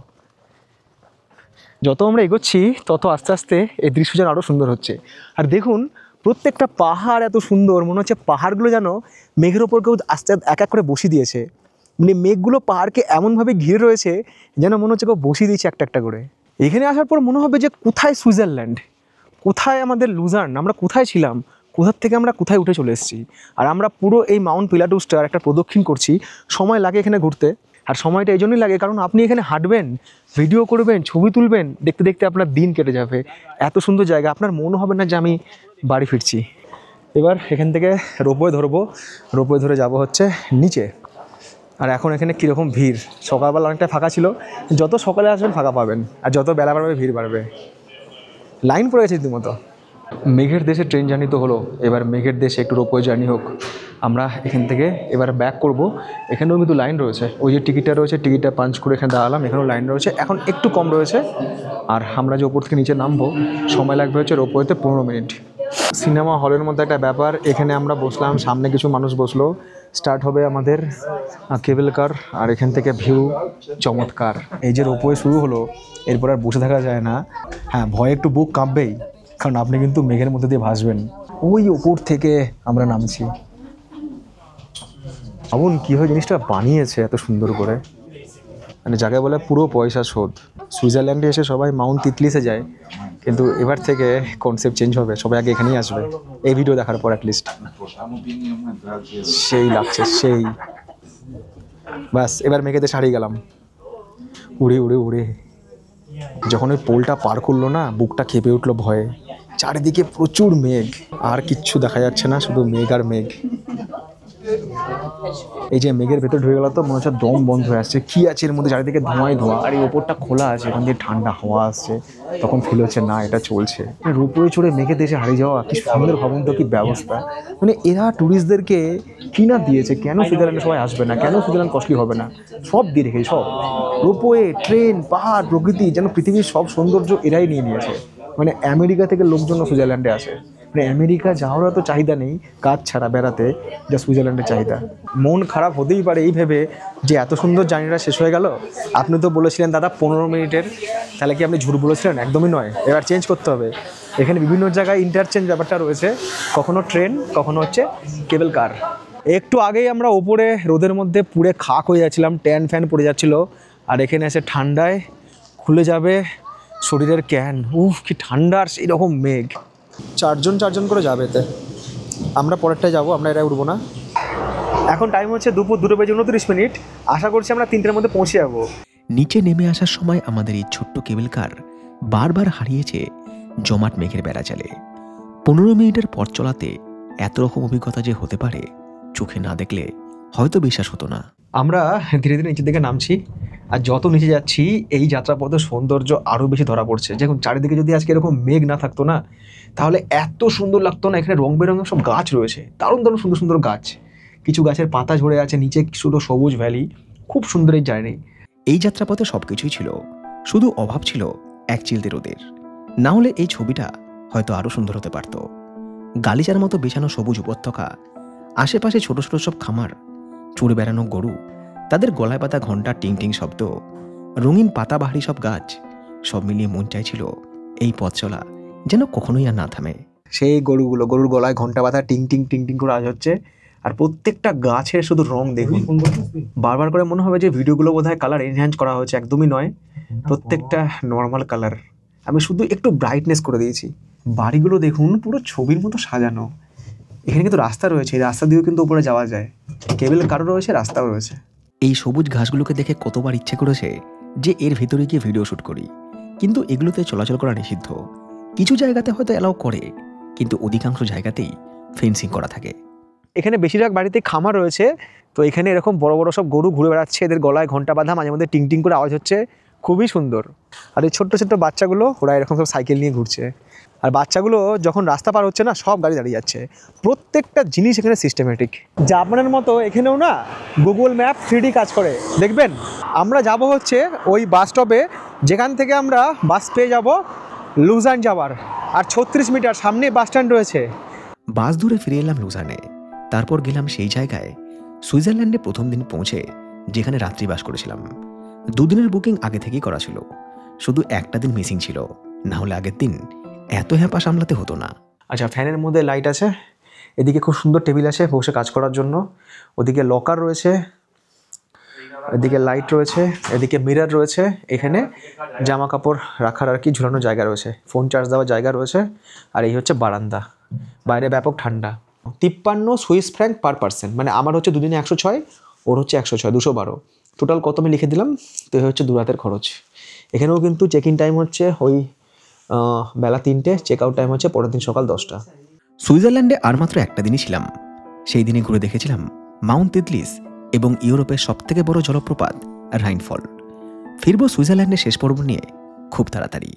যত আমরা এগোচ্ছি তত আস্তে আস্তে এই দৃশ্য যেন আরও সুন্দর হচ্ছে। আর দেখুন, প্রত্যেকটা পাহাড় এত সুন্দর, মনে হচ্ছে পাহাড়গুলো যেন মেঘের ওপর কেউ আস্তে এক এক করে বসিয়ে দিয়েছে। মানে মেঘগুলো পাহাড়কে এমনভাবে ঘিরে রয়েছে যেন মনে হচ্ছে কেউ বসিয়ে দিয়েছে একটা একটা করে। এখানে আসার পর মনে হবে যে কোথায় সুইজারল্যান্ড, কোথায় আমাদের লুজার্ন, আমরা কোথায় ছিলাম, কোথার থেকে আমরা কোথায় উঠে চলে এসেছি। আর আমরা পুরো এই মাউন্ট পিলাটোসটার একটা প্রদক্ষিণ করছি। সময় লাগে এখানে ঘুরতে, আর সময়টা এই জন্যই লাগে কারণ আপনি এখানে হাঁটবেন, ভিডিও করবেন, ছবি তুলবেন, দেখতে দেখতে আপনার দিন কেটে যাবে। এত সুন্দর জায়গা, আপনার মনে হবে না যে আমি বাড়ি ফিরছি। এবার এখান থেকে রোপওয়ে ধরবো, রোপওয়ে ধরে যাব হচ্ছে নিচে। আর এখন এখানে কীরকম ভিড়, সকালবেলা অনেকটা ফাঁকা ছিল, যত সকালে আসবেন ফাঁকা পাবেন, আর যত বেলা বাড়বে ভিড় বাড়বে। লাইন পড়ে গেছে রীতিমতো। মেঘের দেশে ট্রেন জার্নি তো হলো, এবার মেঘের দেশে একটু রোপওয়ে জার্নি হোক। আমরা এখান থেকে এবার ব্যাক করব। এখানেও কিন্তু লাইন রয়েছে, ওই যে টিকিটটা রয়েছে, টিকিটটা পাঞ্চ করে এখানে দাঁড়ালাম, এখানেও লাইন রয়েছে, এখন একটু কম রয়েছে। আর আমরা যে ওপর থেকে নিচে নামবো সময় লাগবে হচ্ছে রোপওয়েতে 15 মিনিট। সিনেমা হলের মধ্যে একটা ব্যাপার, এখানে আমরা বসলাম, সামনে কিছু মানুষ বসলো, স্টার্ট হবে আমাদের কেবল কার। আর এখান থেকে ভিউ চমৎকার। এই যে রোপওয়ে শুরু হলো, এরপর আর বসে থাকা যায় না। হ্যাঁ, ভয়ে একটু বুক কাঁপবেই, কারণ আপনি কিন্তু মেঘের মধ্যে দিয়ে ভাসবেন। ওই ওপর থেকে আমরা নামছি। ভাবুন কীভাবে জিনিসটা বানিয়েছে এত সুন্দর করে, মানে যাকে বলে পুরো পয়সা শোধ। সুইজারল্যান্ডে এসে সবাই মাউন্ট তিতলিসে যায়, কিন্তু এবার থেকে কনসেপ্ট চেঞ্জ হবে, সবাই আগে এখানেই আসবে এই ভিডিও দেখার পর অ্যাটলিস্ট। সেই লাগছে, সেই। ব্যাস, এবার মেঘেতে হারিয়ে গেলাম, উড়ে উড়ে উড়ে। যখন ওই পোলটা পার করলো না, বুকটা কেঁপে উঠলো ভয়ে। চারিদিকে প্রচুর মেঘ, আর কিচ্ছু দেখা যাচ্ছে না, শুধু মেঘ আর মেঘ। এই যে মেঘের ভেতর ঢুকে গেল তো মনে হচ্ছে দম বন্ধ হয়ে আসছে, কি আছে এর মধ্যে, চারিদিকে ধোঁয়াই ধোঁয়া, আর এই ওপরটা খোলা আছে, এখান দিয়ে ঠান্ডা হাওয়া আসছে। তখন ফিল হচ্ছে না এটা চলছে। রোপওয়ে চড়ে মেঘের দেশে হারিয়ে যাওয়া, কি সুন্দর ভাবুন তো, কি ব্যবস্থা। মানে এরা ট্যুরিস্টদেরকে কি না দিয়েছে, কেন সুইজারল্যান্ডে সবাই আসবে না, কেন সুইজারল্যান্ড কস্টলি হবে না, সব দিয়ে রেখেছে সব। রোপওয়ে, ট্রেন, পাহাড়, প্রকৃতি, যেন পৃথিবীর সব সৌন্দর্য এরাই নিয়ে নিয়েছে। মানে আমেরিকা থেকে লোকজন সুইজারল্যান্ডে আসে, মানে আমেরিকা যাওয়ার তো চাহিদা নেই কাজ ছাড়া বেড়াতে, যা সুইজারল্যান্ডের চাহিদা। মন খারাপ হতেই পারে এই ভেবে যে এত সুন্দর জার্নিটা শেষ হয়ে গেল। আপনি তো বলেছিলেন দাদা 15 মিনিটের, তাহলে কি আপনি ঝুট বলেছিলেন? একদমই নয়, এবার চেঞ্জ করতে হবে। এখানে বিভিন্ন জায়গায় ইন্টারচেঞ্জ ব্যাপারটা রয়েছে, কখনো ট্রেন, কখনো হচ্ছে কেবল কার। একটু আগেই আমরা ওপরে রোদের মধ্যে পুড়ে খাক হয়ে যাচ্ছিলাম, ট্যান ফ্যান পড়ে যাচ্ছিলো, আর এখানে এসে ঠান্ডায় খুলে যাবে শরীরের ক্যান। উফ, কি ঠান্ডা, আর সেই রকম মেঘ। চারজন করে যাবে এতে, আমরা পরেরটায় যাবো, আমরা এটা উঠবো না। এখন টাইম হচ্ছে দুপুর 2:29। আশা করছি আমরা 3টের মধ্যে পৌঁছে যাবো। নিচে নেমে আসার সময় আমাদের এই ছোট্ট কেবল কার বারবার হারিয়েছে জমাট মেঘের বেড়াজালে। 15 মিনিটের পথ চলাতে এত রকম অভিজ্ঞতা যে হতে পারে, চোখে না দেখলে হয়তো বিশ্বাস হতো না। আমরা ধীরে ধীরে নিচের দিকে নামছি, আর যত নিচে যাচ্ছি এই যাত্রাপথের সৌন্দর্য আরও বেশি ধরা পড়ছে। দেখুন চারিদিকে যদি আজকে এরকম মেঘ না থাকতো না, তাহলে এত সুন্দর লাগতো না। এখানে রং বেরঙের সব গাছ রয়েছে, দারুণ দারুণ সুন্দর সুন্দর গাছ, কিছু গাছের পাতা ঝরে আছে, নিচে শুধু সবুজ ভ্যালি, খুব সুন্দর এই জার্নি। এই যাত্রাপথে সব কিছুই ছিল, শুধু অভাব ছিল এক চিলতে রোদের। না হলে এই ছবিটা হয়তো আরও সুন্দর হতে পারত। গালিচার মতো বিছানো সবুজ উপত্যকা, আশেপাশে ছোট ছোট সব খামার, চড়ে বেড়ানো গরু, তাদের গলায় পাতা ঘণ্টার টিং টিং শব্দ, রঙিন পাতাবাহারি সব গাছ, সব মিলিয়ে মন চাইছিল এই পথ চলা যেন কখনোই আর না থামে। সেই গরুর গলায় ঘন্টা বাঁধা টিং টিং টিং টিং করে আওয়াজ হচ্ছে, আর প্রত্যেকটা গাছের শুধু রং দেখুন। বারবার করে মনে হবে যে ভিডিওগুলো বোধহয় কালার এনহ্যান্স করা হয়েছে, একদমই নয়, প্রত্যেকটা নর্মাল কালার। আমি শুধু একটু ব্রাইটনেস করে দিয়েছি। বাড়িগুলো দেখুন পুরো ছবির মতো সাজানো। এখানে কিন্তু রাস্তা রয়েছে, এই রাস্তা দিয়েও কিন্তু উপরে যাওয়া যায়, কেবল কারো রয়েছে, রাস্তাও রয়েছে। এই সবুজ ঘাসগুলোকে দেখে কতবার ইচ্ছে করেছে যে এর ভিতরে গিয়ে ভিডিও শ্যুট করি, কিন্তু এগুলোতে চলাচল করা নিষিদ্ধ। কিছু জায়গাতে হয়তো অ্যালাউ করে, কিন্তু অধিকাংশ জায়গাতেই ফেন্সিং করা থাকে। এখানে বেশিরভাগ বাড়িতে খামার রয়েছে, তো এখানে এরকম বড় বড় সব গরু ঘুরে বেড়াচ্ছে, এদের গলায় ঘন্টা বাঁধা, মাঝে মধ্যে টিং টিং করে আওয়াজ হচ্ছে, খুবই সুন্দর। আর এই ছোট্ট ছোট্ট বাচ্চাগুলো ওরা এরকম সব সাইকেল নিয়ে ঘুরছে, আর বাচ্চাগুলো যখন রাস্তা পার হচ্ছে না, সব গাড়ি দাঁড়িয়ে যাচ্ছে। প্রত্যেকটা জিনিস এখানে সিস্টেমেটিক। জাপানের মতো এখানেও না গুগল ম্যাপ 3D কাজ করে, দেখবেন। আমরা যাব হচ্ছে ওই বাস স্টপে, যেখান থেকে আমরা বাস পেয়ে যাব লুজান যাওয়ার, আর 36 মিটার সামনে বাস স্ট্যান্ড রয়েছে। বাস ধরে ফিরে এলাম লুজানে। তারপর গেলাম সেই জায়গায় সুইজারল্যান্ডে প্রথম দিন পৌঁছে যেখানে রাত্রি বাস করেছিলাম। 2 দিনের বুকিং আগে থেকেই করা ছিল, শুধু একটা দিন মিসিং ছিল, না হলে আগের দিন এত হ্যাপা সামলাতে হতো না। আচ্ছা, ফ্যানের মধ্যে লাইট আছে, এদিকে খুব সুন্দর টেবিল আছে বসে কাজ করার জন্য, ওদিকে লকার রয়েছে, এদিকে লাইট রয়েছে, এদিকে মিরর রয়েছে, এখানে জামা কাপড় রাখার আর কি ঝুলানোর জায়গা রয়েছে, ফোন চার্জ দেওয়ার জায়গা রয়েছে, আর এই হচ্ছে বারান্দা। বাইরে ব্যাপক ঠান্ডা। 53 সুইস ফ্র্যাঙ্ক পার পার্সন, মানে আমার হচ্ছে 2 দিনে 106, ওর হচ্ছে 106, 212। টোটাল কত আমি লিখে দিলাম, তো এই হচ্ছে 2 রাতের খরচ। এখানেও কিন্তু চেক ইন টাইম হচ্ছে ওই বেলা 3টে, চেক আউট টাইম হচ্ছে পরের দিন সকাল 10টা। সুইজারল্যান্ডে আর মাত্র একটা দিনই ছিলাম। সেই দিনে ঘুরে দেখেছিলাম মাউন্ট তিতলিস এবং ইউরোপের সবথেকে বড় জলপ্রপাত রাইনফল। ফিরব সুইজারল্যান্ডের শেষ পর্ব নিয়ে খুব তাড়াতাড়ি।